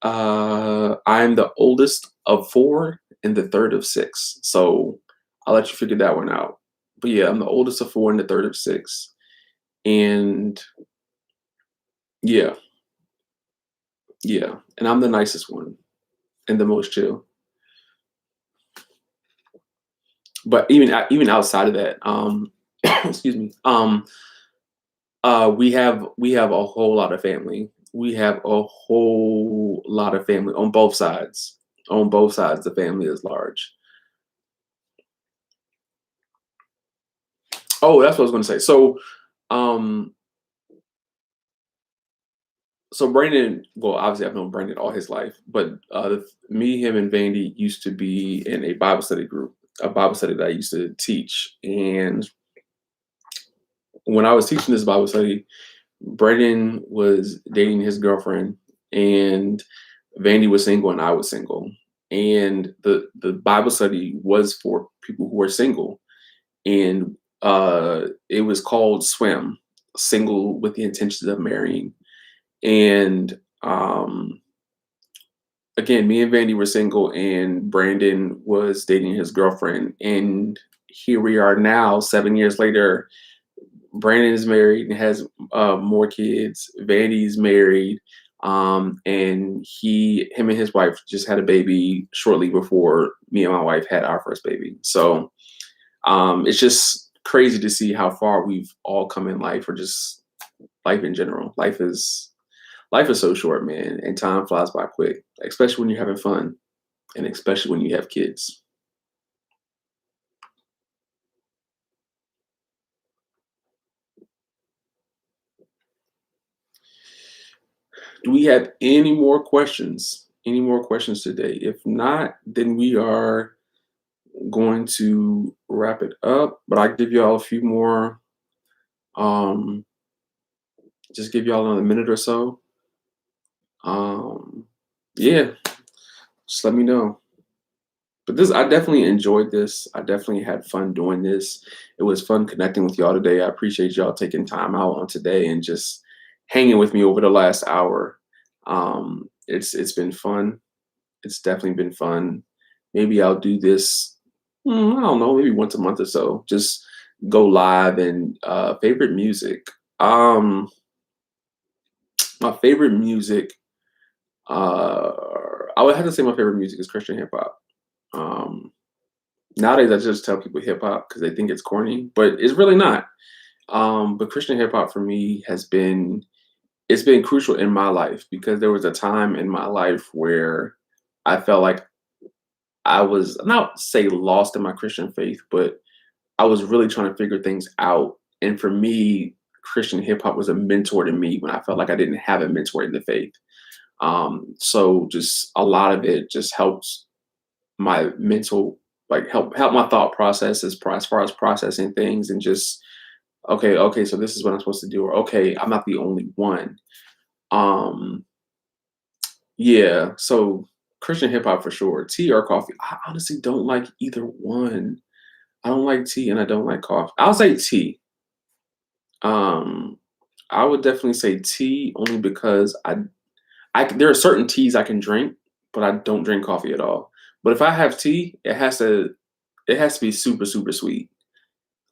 Speaker 1: the oldest of 4 and the third of 6. So I'll let you figure that one out. But yeah, I'm the oldest of 4 and the third of 6. And yeah, yeah. And I'm the nicest one and the most chill. But even outside of that, excuse me, we have a whole lot of family. We have a whole lot of family on both sides. On both sides, the family is large. Oh, that's what I was going to say. Um, so Brandon, well, obviously I've known Brandon all his life, but me, him, and Vandy used to be in a Bible study group, a Bible study that I used to teach. And when I was teaching this Bible study, Brandon was dating his girlfriend, and Vandy was single, and I was single. And the Bible study was for people who were single, and it was called Swim, Single with the Intentions of Marrying. And again, me and Vandy were single, and Brandon was dating his girlfriend. And here we are now, 7 years later. Brandon is married and has more kids. Vandy's married. And him and his wife just had a baby shortly before me and my wife had our first baby. So it's just crazy to see how far we've all come in life, or just life in general. Life is so short, man, and time flies by quick, especially when you're having fun, and especially when you have kids. Do we have any more questions? Any more questions today? If not, then we are going to wrap it up. But I give y'all a few more. Um, just give y'all another minute or so. Um, yeah, just let me know. But I definitely enjoyed this. I definitely had fun doing this. It was fun connecting with y'all today. I appreciate y'all taking time out on today and just hanging with me over the last hour. It's been fun. It's definitely been fun. Maybe I'll do this. I don't know, maybe once a month or so. Just go live. And favorite music. Um, my favorite music. Uh, I would have to say my favorite music is Christian hip hop. Um, Nowadays, I just tell people hip hop because they think it's corny, but it's really not. But Christian hip hop for me it's been crucial in my life, because there was a time in my life where I felt like I was not say lost in my Christian faith, but I was really trying to figure things out. And for me, Christian hip hop was a mentor to me when I felt like I didn't have a mentor in the faith. So just a lot of it just helps my mental, like help my thought process as far as processing things, and just okay, so this is what I'm supposed to do, or okay, I'm not the only one. Um, yeah, so Christian hip hop for sure. Tea or coffee? I honestly don't like either one. I don't like tea and I don't like coffee. I'll say tea. Um, I would definitely say tea, only because there are certain teas I can drink, but I don't drink coffee at all. But if I have tea, it has to be super super sweet.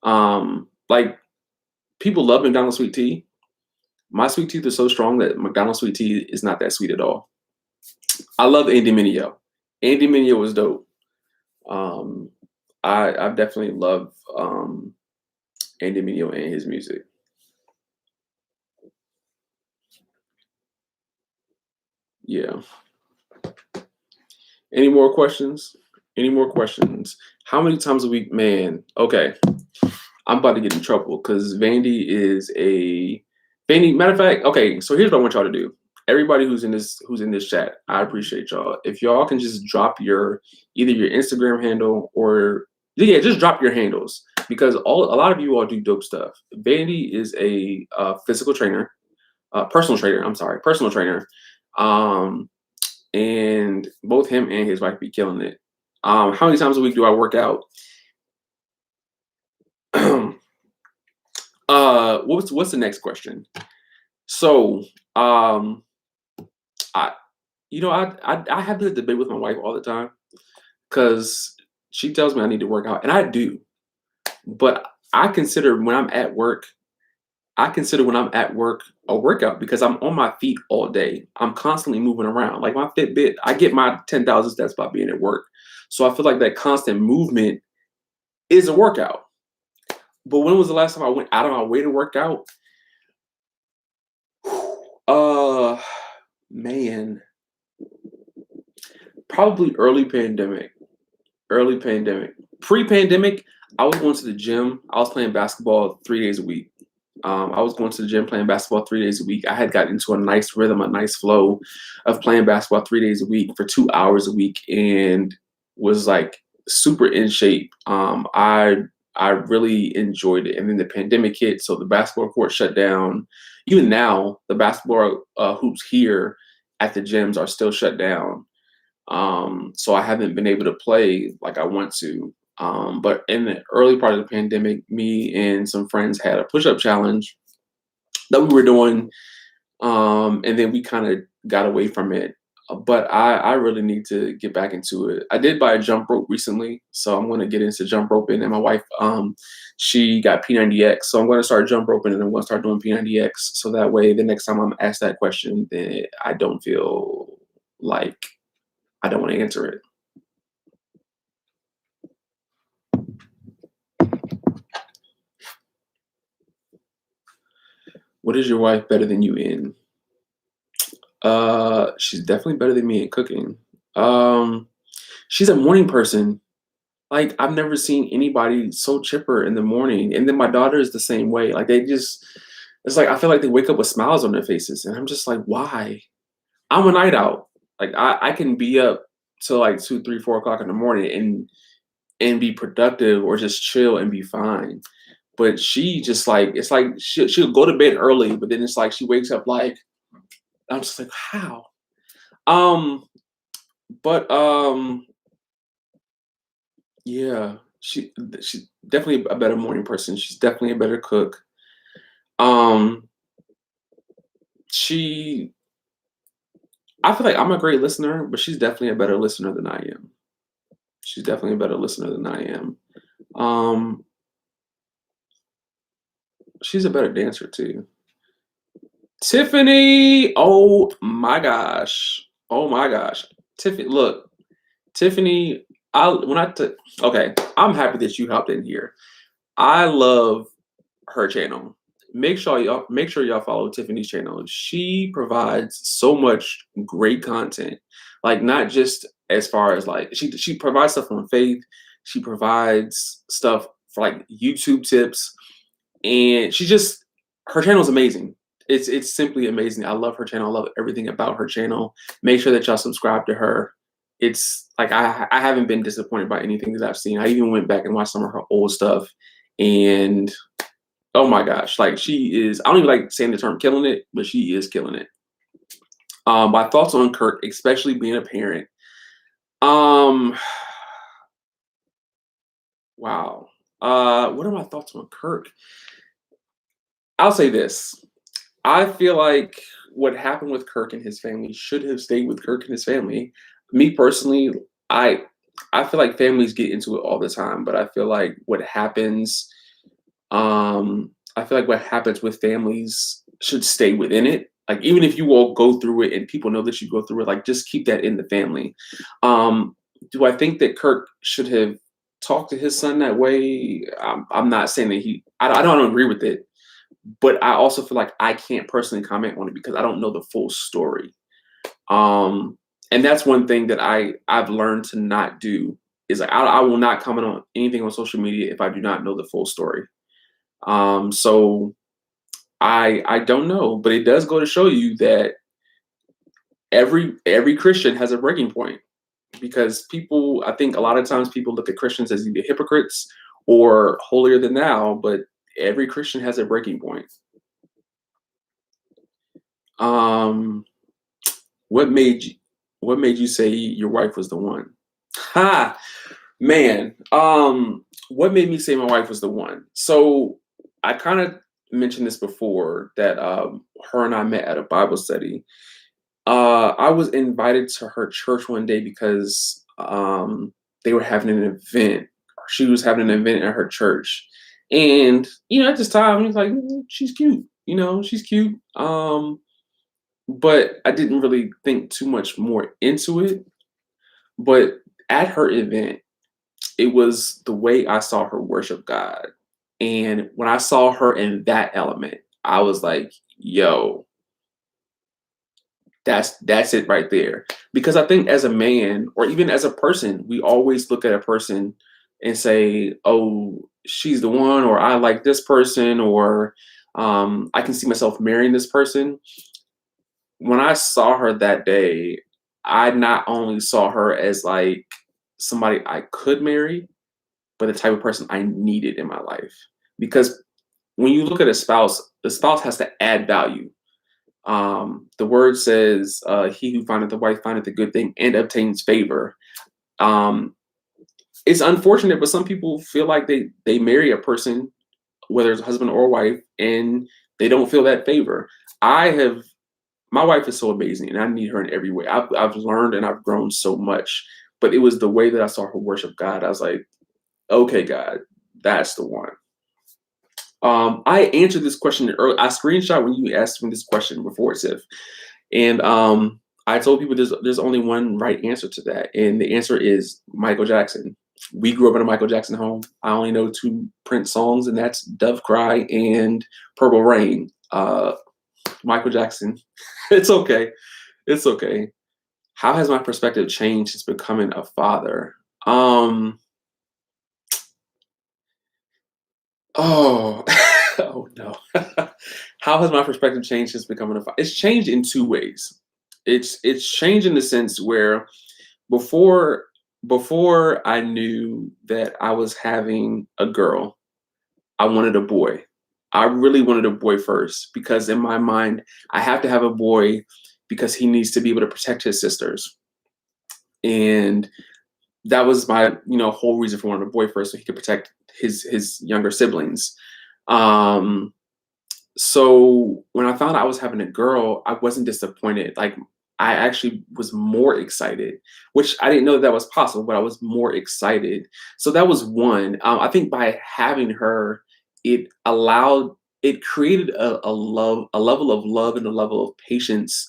Speaker 1: Like, people love McDonald's sweet tea. My sweet tooth is so strong that McDonald's sweet tea is not that sweet at all. I love Andy Mineo. Andy Mineo was dope. Um, I definitely love Andy Mineo and his music. Yeah. Any more questions? Any more questions? How many times a week, man? Okay, I'm about to get in trouble because Vandy. Matter of fact, okay. So here's what I want y'all to do. Everybody who's in this chat, I appreciate y'all. If y'all can just drop either your Instagram handle, or yeah, just drop your handles, because a lot of you all do dope stuff. Vandy is a physical trainer, personal trainer. I'm sorry, personal trainer. Um, and both him and his wife be killing it. How many times a week do I work out? What's the next question? So, I I have this debate with my wife all the time, because she tells me I need to work out, and I do. But I consider when I'm at work a workout, because I'm on my feet all day. I'm constantly moving around. Like my Fitbit, I get my 10,000 steps by being at work. So I feel like that constant movement is a workout. But when was the last time I went out of my way to work out? Uh, man, probably early pandemic. Early pandemic. Pre-pandemic, I was going to the gym. I was playing basketball 3 days a week. I was going to the gym playing basketball 3 days a week. I had gotten into a nice rhythm, a nice flow of playing basketball 3 days a week for 2 hours a week, and was like super in shape. I really enjoyed it. And then the pandemic hit, so the basketball court shut down. Even now, the basketball hoops here at the gyms are still shut down. So I haven't been able to play like I want to. But in the early part of the pandemic, me and some friends had a push-up challenge that we were doing. And then we kind of got away from it. but I really need to get back into it. I did buy a jump rope recently, so I'm gonna get into jump roping. And my wife, she got P90X, so I'm gonna start jump roping, and I'm gonna start doing P90X, so that way the next time I'm asked that question, then I don't feel like I don't want to answer it. What is your wife better than you in? She's definitely better than me at cooking. Um, she's a morning person. Like, I've never seen anybody so chipper in the morning. And then my daughter is the same way. Like, it's like I feel like they wake up with smiles on their faces. And I'm just like, why? I'm a night out. Like, I can be up till like 2, 3, 4 o'clock in the morning and be productive or just chill and be fine. But she just like, it's like she'll go to bed early, but then it's like she wakes up like, I'm just like, how? Um, but yeah, she's definitely a better morning person. She's definitely a better cook. Um, she I feel like I'm a great listener, but she's definitely a better listener than I am. She's definitely a better listener than I am. Um, she's a better dancer too. Tiffany, oh my gosh. Oh my gosh. Tiffany, look, Tiffany, I when I took okay, I'm happy that you hopped in here. I love her channel. Make sure y'all follow Tiffany's channel. She provides so much great content. Like, not just as far as like she provides stuff on faith. She provides stuff for like YouTube tips, and her channel is amazing. It's simply amazing. I love her channel. I love everything about her channel. Make sure that y'all subscribe to her. It's like I haven't been disappointed by anything that I've seen. I even went back and watched some of her old stuff, and oh my gosh, like she is. I don't even like saying the term "killing it," but she is killing it. My thoughts on Kirk, especially being a parent. Um, wow. What are my thoughts on Kirk? I'll say this. I feel like what happened with Kirk and his family should have stayed with Kirk and his family. Me personally, I I feel like families get into it all the time, but I feel like I feel like what happens with families should stay within it. Like, even if you all go through it and people know that you go through it, like, just keep that in the family. Um, do I think that Kirk should have talked to his son that way? I'm not saying that I don't agree with it, but I also feel like I can't personally comment on it because I don't know the full story. Um, and that's one thing that I've learned to not do is like I will not comment on anything on social media if I do not know the full story. So I don't know, but it does go to show you that every Christian has a breaking point because people I think a lot of times people look at Christians as either hypocrites or holier than thou, but every Christian has a breaking point. Um, what made you what made you say your wife was the one? Ha, man. What made me say my wife was the one? So I kind of mentioned this before that her and I met at a Bible study. I was invited to her church one day because they were having an event. She was having an event at her church, and at this time, he was like, she's cute. She's cute. But I didn't really think too much more into it. But at her event, it was the way I saw her worship God. And when I saw her in that element, I was like, yo, that's it right there. Because I think as a man or even as a person, we always look at a person and say, oh, she's the one, or I like this person, or I can see myself marrying this person. When I saw her that day, I not only saw her as like somebody I could marry, but the type of person I needed in my life. Because when you look at a spouse, the spouse has to add value. The word says, "He who findeth a wife findeth a good thing and obtains favor." Um, it's unfortunate, but some people feel like they marry a person, whether it's a husband or a wife, and they don't feel that favor. I have my wife is so amazing, and I need her in every way. I've learned and I've grown so much, but it was the way that I saw her worship God. I was like, okay, God, that's the one. I answered this question earlier. I screenshot when you asked me this question before, Tiff, and I told people there's only one right answer to that, and the answer is Michael Jackson. We grew up in a Michael Jackson home. I only know two Prince songs, and that's "Dove Cry" and "Purple Rain." Michael Jackson. It's okay. It's okay. How has my perspective changed since becoming a father? Um. Oh. Oh no. How has my perspective changed since becoming a father? It's changed in two ways. It's changed in the sense where before before I knew that I was having a girl, I wanted a boy. I really wanted a boy first because in my mind, I have to have a boy because he needs to be able to protect his sisters. And that was my, whole reason for wanting a boy first, so he could protect his younger siblings. Um, so when I found out I was having a girl, I wasn't disappointed. Like I actually was more excited, which I didn't know that was possible, but I was more excited. So that was one. I think by having her, it created a level of love and a level of patience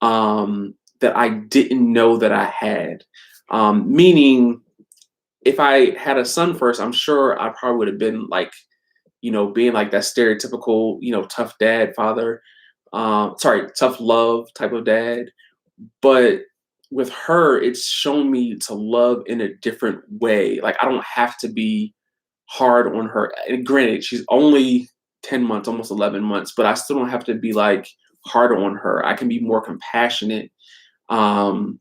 Speaker 1: that I didn't know that I had. Meaning, if I had a son first, I'm sure I probably would have been like, being like that stereotypical, tough dad, father, sorry, tough love type of dad. But with her, it's shown me to love in a different way. Like I don't have to be hard on her. And granted, she's only 10 months, almost 11 months, but I still don't have to be like harder on her. I can be more compassionate. Um,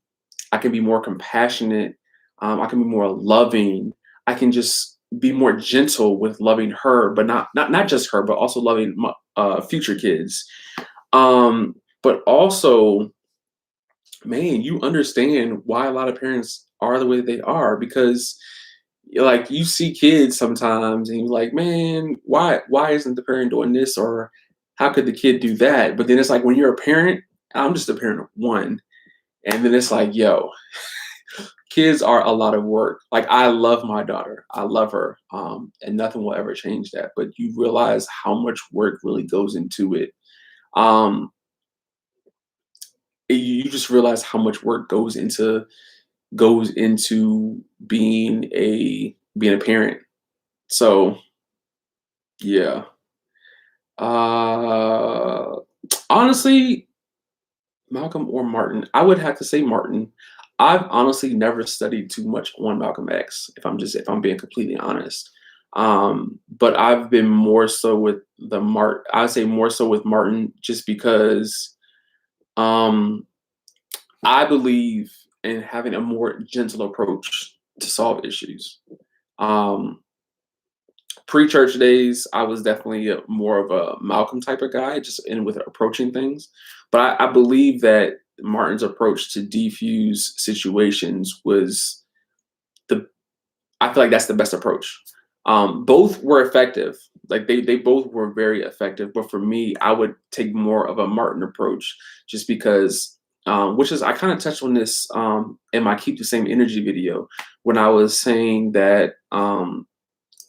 Speaker 1: I can be more compassionate. I can be more loving. I can just be more gentle with loving her, but not just her, but also loving my future kids. But also, man, you understand why a lot of parents are the way that they are because like you see kids sometimes and you're like, man, why isn't the parent doing this or how could the kid do that? But then it's like when you're a parent, I'm just a parent of one. And then it's like, yo, kids are a lot of work. Like I love my daughter. I love her. And nothing will ever change that. But you realize how much work really goes into it. Um, you just realize how much work goes into being a parent. So yeah. Uh honestly, Malcolm or Martin, I would have to say Martin. I've honestly never studied too much on Malcolm X, if I'm being completely honest. But I've been more so with I'd say more so with Martin just because um I believe in having a more gentle approach to solve issues. Um, Pre-church days, I was definitely more of a Malcolm type of guy, just in with approaching things. But I believe that Martin's approach to defuse situations was the. I feel like that's the best approach. Both were effective. Like they both were very effective. But for me, I would take more of a Martin approach, just because. Which is I kind of touched on this in my keep the same energy video when I was saying that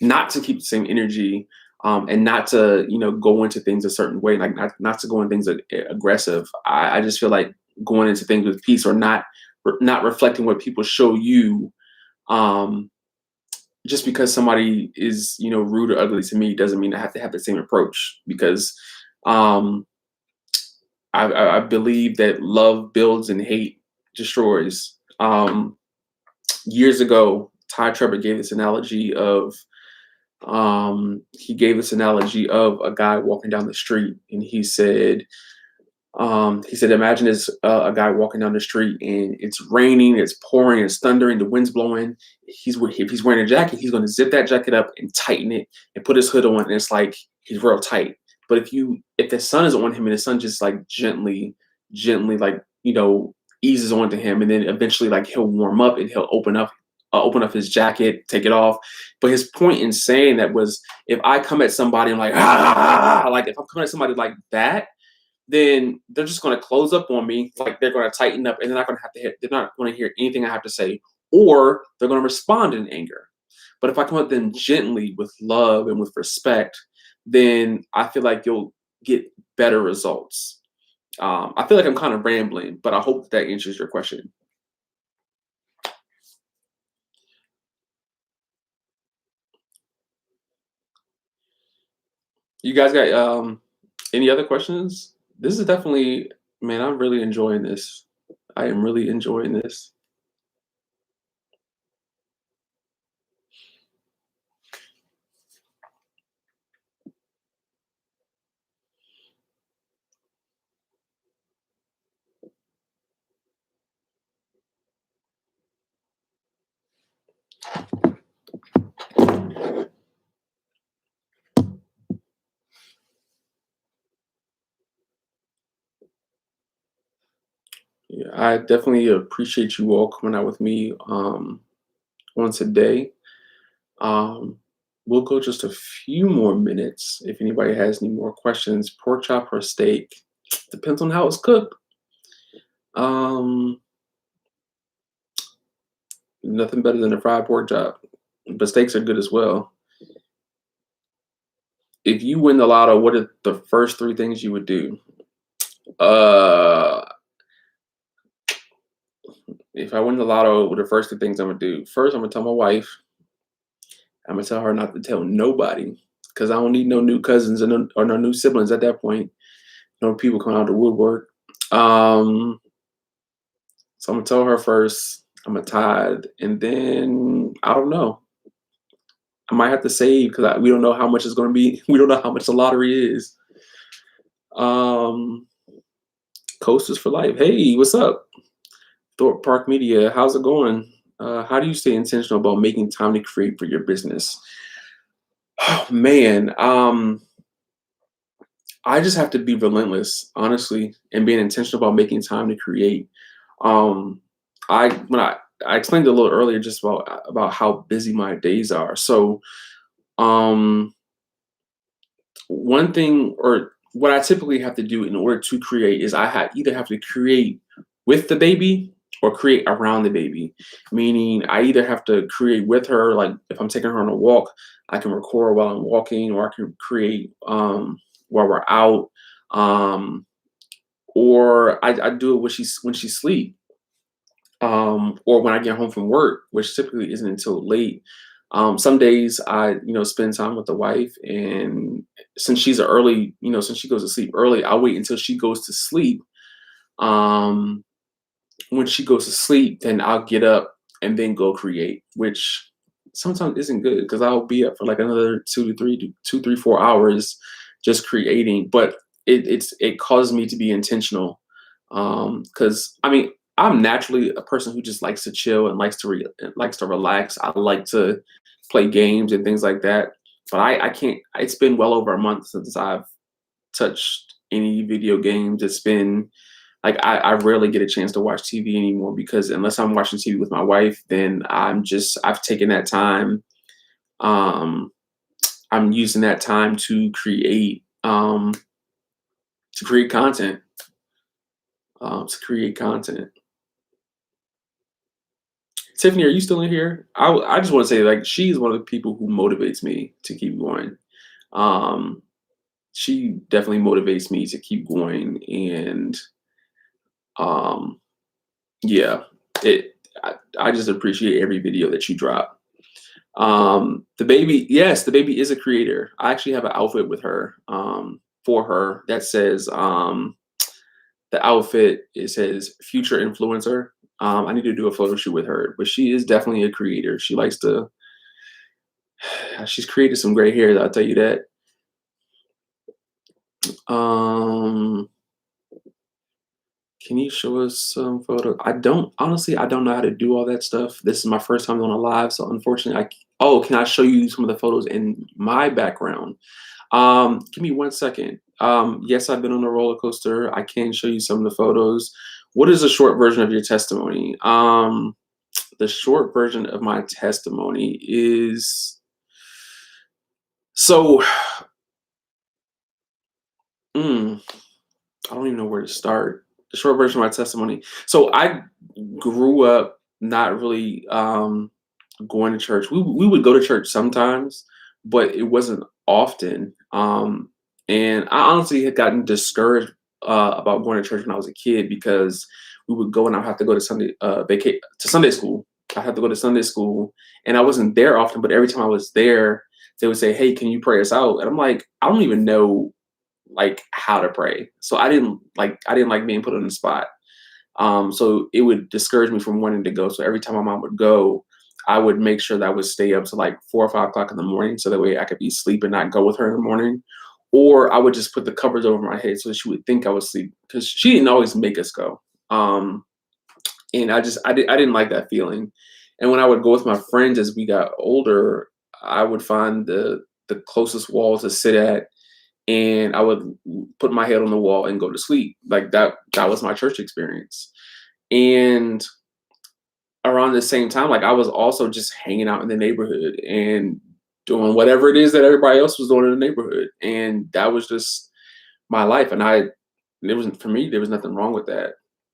Speaker 1: not to keep the same energy and not to go into things a certain way, like not to go in things aggressive. I just feel like going into things with peace or not reflecting what people show you. Um, just because somebody is rude or ugly to me doesn't mean I have to have the same approach because um, I believe that love builds and hate destroys. Years ago, Ty Trevor gave this analogy of a guy walking down the street, and he said, imagine it's a guy walking down the street and it's raining, it's pouring, it's thundering, the wind's blowing. If he's wearing a jacket, he's going to zip that jacket up and tighten it and put his hood on, and it's like he's real tight. But if the sun is on him and the sun just like gently like eases onto him, and then eventually like he'll warm up and he'll open up his jacket, take it off. But his point in saying that was, if I come at somebody, I'm like, like if I'm coming at somebody like that, then they're just going to close up on me, like they're going to tighten up, and they're not going to have to hear, they're not going to hear anything I have to say, or they're going to respond in anger. But if I come at them gently with love and with respect, then I feel like you'll get better results. I feel like I'm kind of rambling, but I hope that answers your question. You guys got any other questions? This is definitely, man, I'm really enjoying this. I am really enjoying this. Yeah, I definitely appreciate you all coming out with me on today. Um, we'll go just a few more minutes if anybody has any more questions. Pork chop or steak depends on how it's cooked. Um, Nothing better than a fried pork chop, but steaks are good as well. If you win the lotto, what are the first three things you would do? Uh, if I win the lotto, what are the first three things I'm gonna do? First, I'm gonna tell my wife. I'm gonna tell her not to tell nobody because I don't need no new cousins or no new siblings at that point. No people coming out of the woodwork. Um, so I'm gonna tell her first. I'm gonna tithe, and then I don't know. I might have to save because we don't know how much it's gonna be. We don't know how much the lottery is. Um, Coasters for life. Hey, what's up? Thorpe Park Media. How's it going? How do you stay intentional about making time to create for your business? Oh man, I just have to be relentless, honestly, and being intentional about making time to create. Um, I explained a little earlier just about how busy my days are. So um, one thing or what I typically have to do in order to create is either have to create with the baby or create around the baby. Meaning I either have to create with her, like if I'm taking her on a walk, I can record while I'm walking, or I can create while we're out. Um, or I do it when she's asleep, or when I get home from work, which typically isn't until late. Some days I, spend time with the wife, and since she's a early, since she goes to sleep early, I wait until she goes to sleep. Um, when she goes to sleep, then I'll get up and then go create, which sometimes isn't good because I'll be up for like another 2, 3, 4 hours just creating. But it causes me to be intentional because I mean I'm naturally a person who just likes to chill and likes to relax. I like to play games and things like that. But I can't. It's been well over a month since I've touched any video games. It's been like I rarely get a chance to watch TV anymore because unless I'm watching TV with my wife, then I've taken that time. Um, I'm using that time to create content. To create content. Tiffany, are you still in here? I just want to say like she's one of the people who motivates me to keep going. Um, she definitely motivates me to keep going, and um, yeah, it. I just appreciate every video that you drop. The baby, yes, the baby is a creator. I actually have an outfit with her, for her that says, the outfit, it says future influencer. I need to do a photo shoot with her, but she is definitely a creator. She likes to, she's created some great hair, I'll tell you that. Um, can you show us some photo? Honestly, I don't know how to do all that stuff. This is my first time on a live, so unfortunately, oh, can I show you some of the photos in my background? Give me 1 second. Yes, I've been on a roller coaster. I can show you some of the photos. What is a short version of your testimony? The short version of my testimony is so. mm, I don't even know where to start. The short version of my testimony. So I grew up not really going to church. We would go to church sometimes, but it wasn't often. And I honestly had gotten discouraged about going to church when I was a kid because we would go and I have to go to Sunday school. I had to go to Sunday school, and I wasn't there often. But every time I was there, they would say, "Hey, can you pray us out?" And I'm like, I don't even know like how to pray, so I didn't like being put on the spot. So it would discourage me from wanting to go. So every time my mom would go, I would make sure that I would stay up to like 4 or 5 o'clock in the morning, so that way I could be asleep and not go with her in the morning. Or I would just put the covers over my head so that she would think I was asleep because she didn't always make us go. Um, and I didn't like that feeling. And when I would go with my friends as we got older, I would find the closest wall to sit at, and I would put my head on the wall and go to sleep. Like that was my church experience. And around the same time, like I was also just hanging out in the neighborhood and doing whatever it is that everybody else was doing in the neighborhood. And that was just my life. And it wasn't for me, there was nothing wrong with that.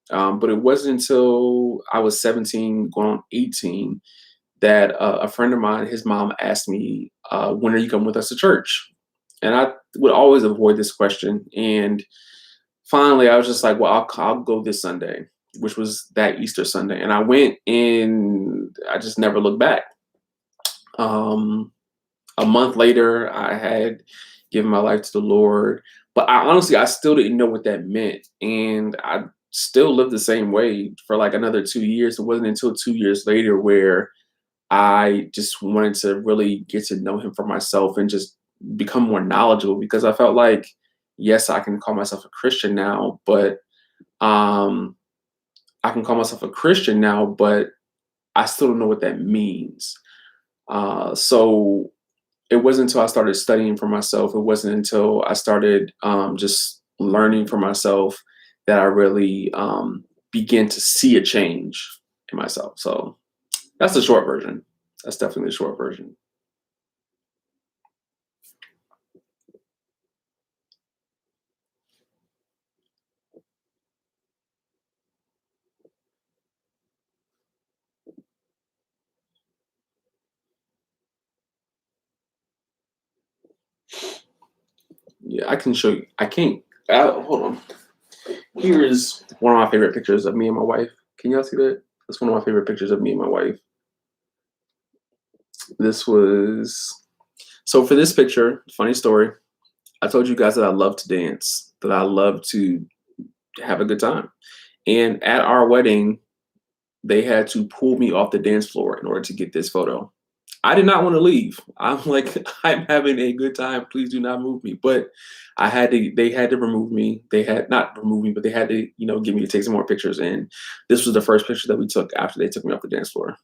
Speaker 1: But it wasn't until I was 17, going on 18, that a friend of mine, his mom asked me, when are you coming with us to church? And I would always avoid this question. And finally, I was just like, well, I'll go this Sunday, which was that Easter Sunday. And I went, and I just never looked back. Um, a month later, I had given my life to the Lord. But I still didn't know what that meant. And I still lived the same way for like another 2 years. It wasn't until 2 years later where I just wanted to really get to know him for myself and just become more knowledgeable, because I felt like, yes, I can call myself a Christian now, but um, I can call myself a Christian now, but I still don't know what that means. So it wasn't until I started studying for myself, it wasn't until I started just learning for myself that I really began to see a change in myself. So that's the short version. That's definitely the short version. Yeah, I can show you. I can't. Hold on. Here is one of my favorite pictures of me and my wife. Can y'all see that? That's one of my favorite pictures of me and my wife. This was so for this picture. Funny story. I told you guys that I love to dance, that I love to have a good time. And at our wedding, they had to pull me off the dance floor in order to get this photo. I did not want to leave. I'm like, I'm having a good time. Please do not move me. But they had to remove me. They had not remove me, but they had to, get me to take some more pictures. And this was the first picture that we took after they took me off the dance floor.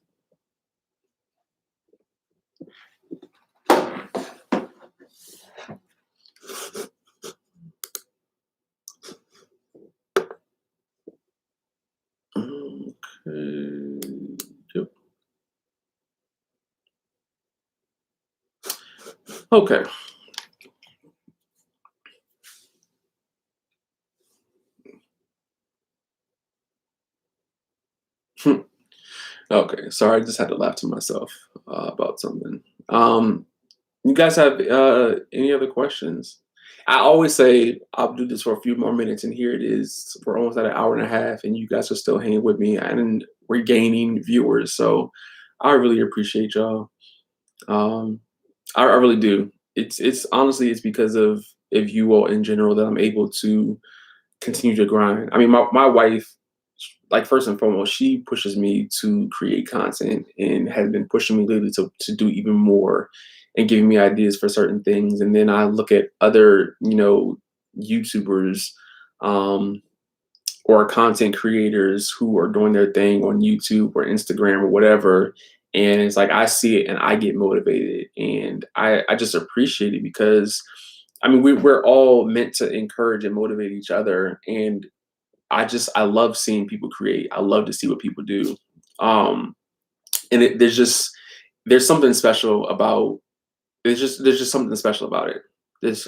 Speaker 1: Okay. Yep. Okay. Okay. Sorry, I just had to laugh to myself about something. You guys have any other questions? I always say I'll do this for a few more minutes, and here it is. We're almost at an hour and a half, and you guys are still hanging with me, and we're gaining viewers. So I really appreciate y'all. Um, I really do. It's honestly it's because of you all in general that I'm able to continue to grind. I mean, my wife, like first and foremost, she pushes me to create content and has been pushing me lately to do even more and giving me ideas for certain things. And then I look at other, YouTubers um, or content creators who are doing their thing on YouTube or Instagram or whatever. And it's like I see it and I get motivated. And I just appreciate it because I mean we're all meant to encourage and motivate each other. And I love seeing people create. I love to see what people do. Um, and there's something special about there's just something special about it.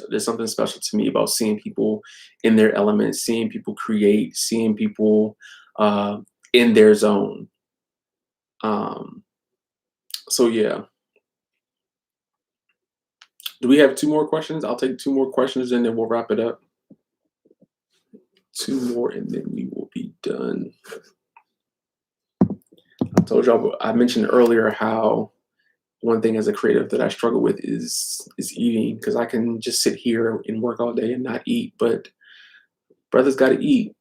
Speaker 1: there's something special to me about seeing people in their element, seeing people create, seeing people uh, in their zone. Um, so yeah, do we have two more questions? I'll take two more questions and then we'll wrap it up. Two more and then we will be done. I told y'all, I mentioned earlier how one thing as a creative that I struggle with is eating because I can just sit here and work all day and not eat, but brothers got to eat.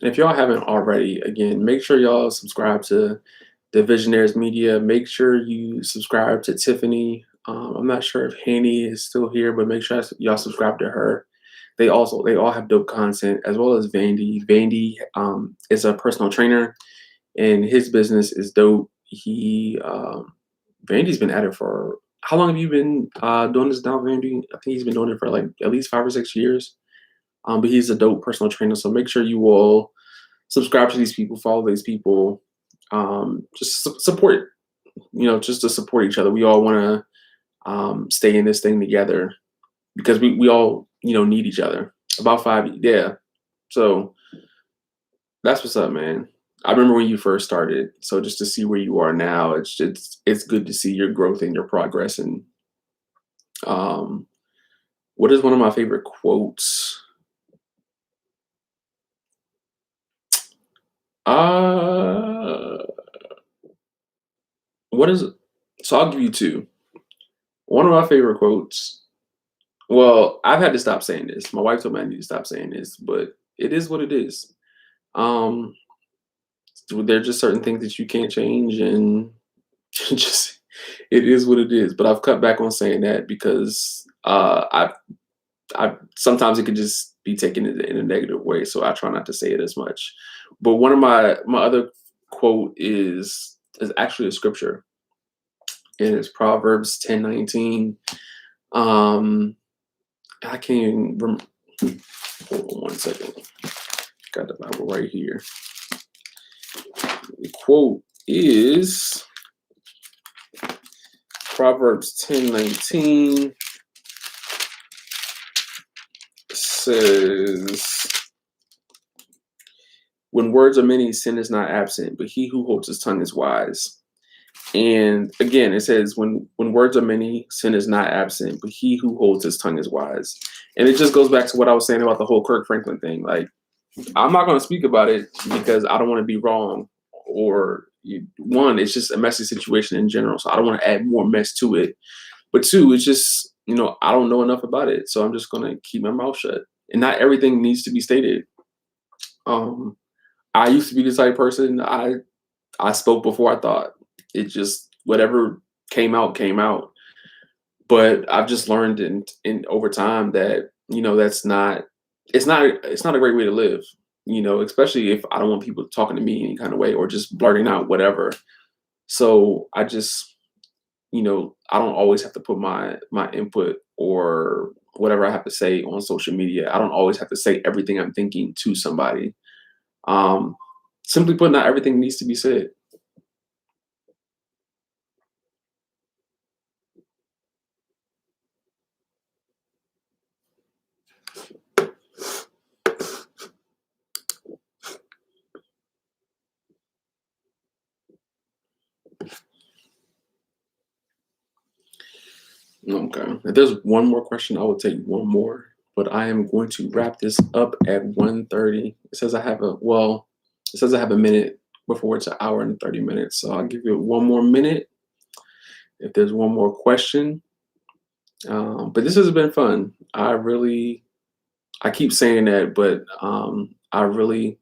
Speaker 1: And if y'all haven't already, again, make sure y'all subscribe to the Visionaries Media. Make sure you subscribe to Tiffany. I'm not sure if Hanny is still here, but make sure y'all subscribe to her. They all have dope content as well as Vandy. Vandy is a personal trainer and his business is dope. Vandy's been at it for how long have you been doing this now, Vandy? I think he's been doing it for like at least 5 or 6 years. But he's a dope personal trainer, so make sure you all subscribe to these people, follow these people, just support. Just to support each other. We all want to stay in this thing together because we all need each other. About five, yeah. So that's what's up, man. I remember when you first started, so just to see where you are now, it's good to see your growth and your progress. And um, what is one of my favorite quotes? Uh, what is? So I'll give you two. One of my favorite quotes. Well, I've had to stop saying this. My wife told me I need to stop saying this, but it is what it is. Um, there's just certain things that you can't change, and just it is what it is. But I've cut back on saying that because I sometimes it could just be taken in a negative way, so I try not to say it as much. But one of my other quote is actually a scripture, and it's Proverbs 10:19. Um, I can't even remember. Hold on 1 second. Got the Bible right here. The quote is Proverbs 10:19 says, "When words are many, sin is not absent, but he who holds his tongue is wise." And again, it says, "When words are many, sin is not absent, but he who holds his tongue is wise." And it just goes back to what I was saying about the whole Kirk Franklin thing. Like, I'm not going to speak about it because I don't want to be wrong. One, it's just a messy situation in general, so I don't want to add more mess to it. But two, it's just I don't know enough about it, so I'm just going to keep my mouth shut. And not everything needs to be stated. Um, I used to be the type of person I spoke before I thought. It just whatever came out came out. But I've just learned in over time that that's not it's not a great way to live. Especially if I don't want people talking to me any kind of way or just blurting out whatever. So I just I don't always have to put my input or whatever I have to say on social media. I don't always have to say everything I'm thinking to somebody. Um, Simply put, not everything needs to be said. Okay. If there's one more question, I will take one more. But I am going to wrap this up at 1:30. It says I have a minute before it's an hour and 30 minutes. So I'll give you one more minute if there's one more question. But this has been fun. I keep saying that, but I really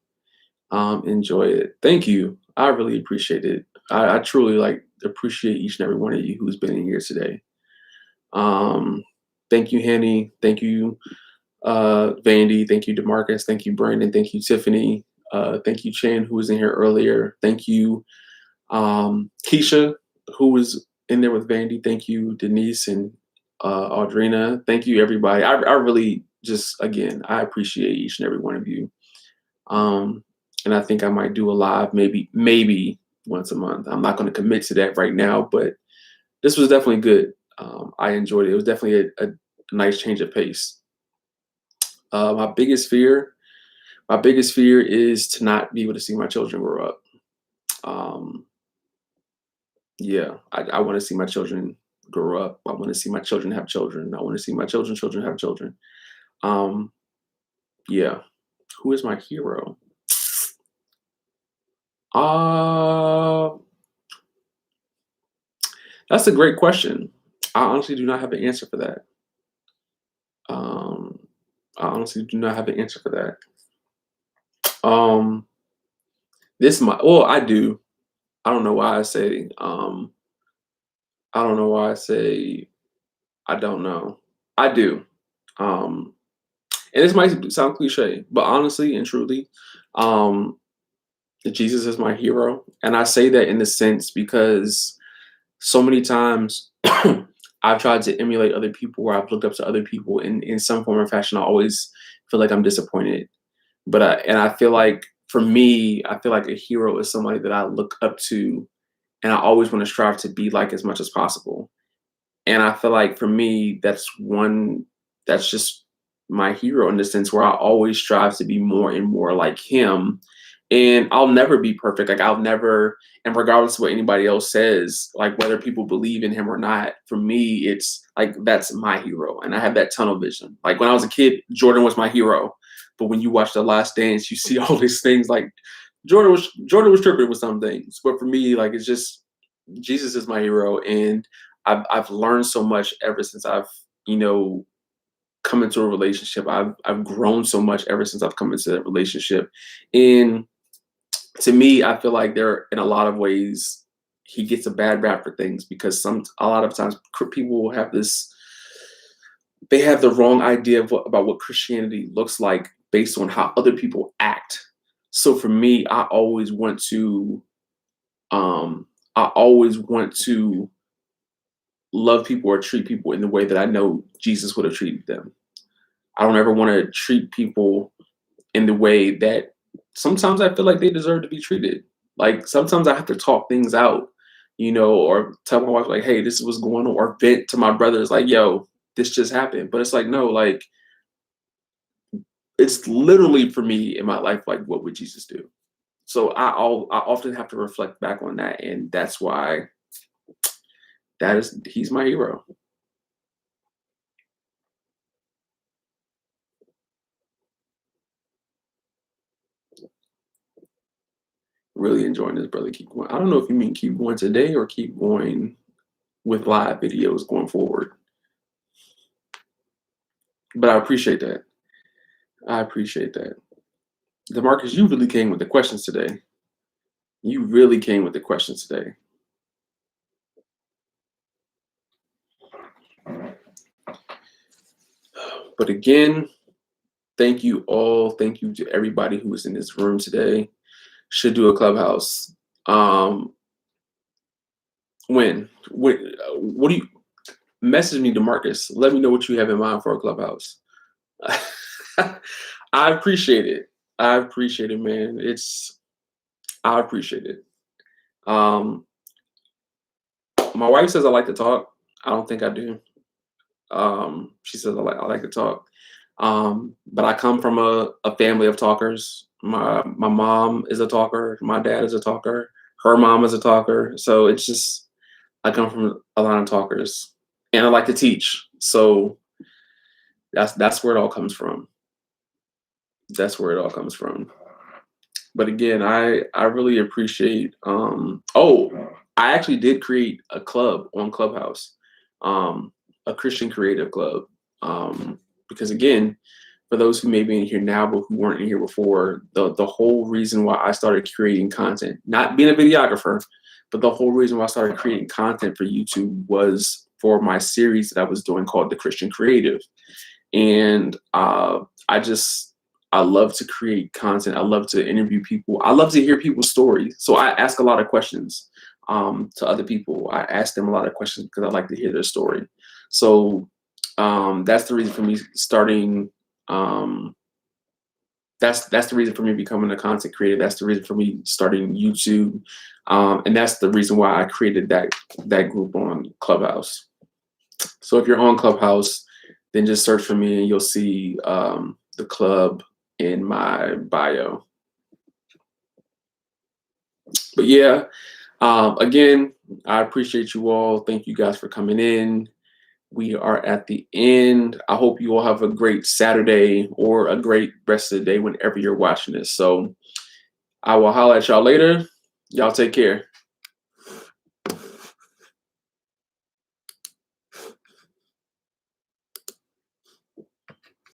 Speaker 1: enjoy it. Thank you. I really appreciate it. I truly appreciate each and every one of you who's been in here today. Um, Thank you, Henny. Thank you, Vandy. Thank you, Demarcus. Thank you, Brandon. Thank you, Tiffany. Thank you, Chan, who was in here earlier. Thank you, Keisha, who was in there with Vandy. Thank you, Denise and Audrina. Thank you, everybody. I really just, again, I appreciate each and every one of you. And I think I might do a live maybe once a month. I'm not going to commit to that right now, but this was definitely good. I enjoyed it. It was definitely a nice change of pace. My biggest fear is to not be able to see my children grow up. Yeah, I want to see my children grow up. I want to see my children have children. I want to see my children have children. Um, yeah. Who is my hero? Uh, that's a great question. I honestly do not have an answer for that. Um, I honestly do not have an answer for that. Well, I do. I don't know why I say I don't know why I say I don't know. I do. Um, and this might sound cliche, but honestly and truly, um, Jesus is my hero. And I say that in the sense because so many times I've tried to emulate other people or I've looked up to other people in some form or fashion. I always feel like I'm disappointed. And I feel like for me, I feel like a hero is somebody that I look up to and I always want to strive to be like as much as possible. And I feel like for me, that's just my hero in the sense where I always strive to be more and more like him. And I'll never be perfect. Like I'll never, and regardless of what anybody else says, like whether people believe in him or not, for me, it's like that's my hero. And I have that tunnel vision. Like when I was a kid, Jordan was my hero. But when you watch The Last Dance, you see all these things like Jordan was tripping with some things. But for me, like it's just Jesus is my hero. And I've learned so much ever since I've, come into a relationship. I've grown so much ever since I've come into that relationship. And to me, I feel like there in a lot of ways he gets a bad rap for things because a lot of times people will have they have the wrong idea about what Christianity looks like based on how other people act. So for me, I always want to love people or treat people in the way that I know Jesus would have treated them. I don't ever want to treat people in the way that sometimes I feel like they deserve to be treated. Like sometimes I have to talk things out, or tell my wife like, "Hey, this is what's going on," or vent to my brothers like, "Yo, this just happened." But it's like, no, like it's literally for me in my life, like, what would Jesus do? So I often have to reflect back on that, and that's why he's my hero. Really enjoying this, brother. Keep going. I don't know if you mean keep going today or keep going with live videos going forward. But I appreciate that. I appreciate that. DeMarcus, you really came with the questions today. You really came with the questions today. But again, thank you all. Thank you to everybody who was in this room today. Should do a clubhouse. What do you message me, DeMarcus? Let me know what you have in mind for a clubhouse. I appreciate it. I appreciate it, man. I appreciate it. My wife says I like to talk. I don't think I do. She says I like to talk. But I come from a family of talkers. My mom is a talker. My dad is a talker. Her mom is a talker. So it's just I come from a lot of talkers, and I like to teach. So that's where it all comes from. That's where it all comes from. But again, I really appreciate. I actually did create a club on Clubhouse, a Christian creative club. Because again, for those who may be in here now but who weren't in here before, the whole reason why I started creating content, not being a videographer, but the whole reason why I started creating content for YouTube was for my series that I was doing called The Christian Creative. And I love to create content. I love to interview people. I love to hear people's stories. So I ask a lot of questions. to other people. I ask them a lot of questions because I like to hear their story. So that's the reason for me starting. Um, that's the reason for me becoming a content creator. That's the reason for me starting YouTube, and that's the reason why I created that group on Clubhouse. So if you're on Clubhouse, then just search for me and you'll see the club in my bio. But yeah, again, I appreciate you all. Thank you guys for coming in. We are at the end. I hope you all have a great Saturday or a great rest of the day whenever you're watching this. So I will holler at y'all later. Y'all take care.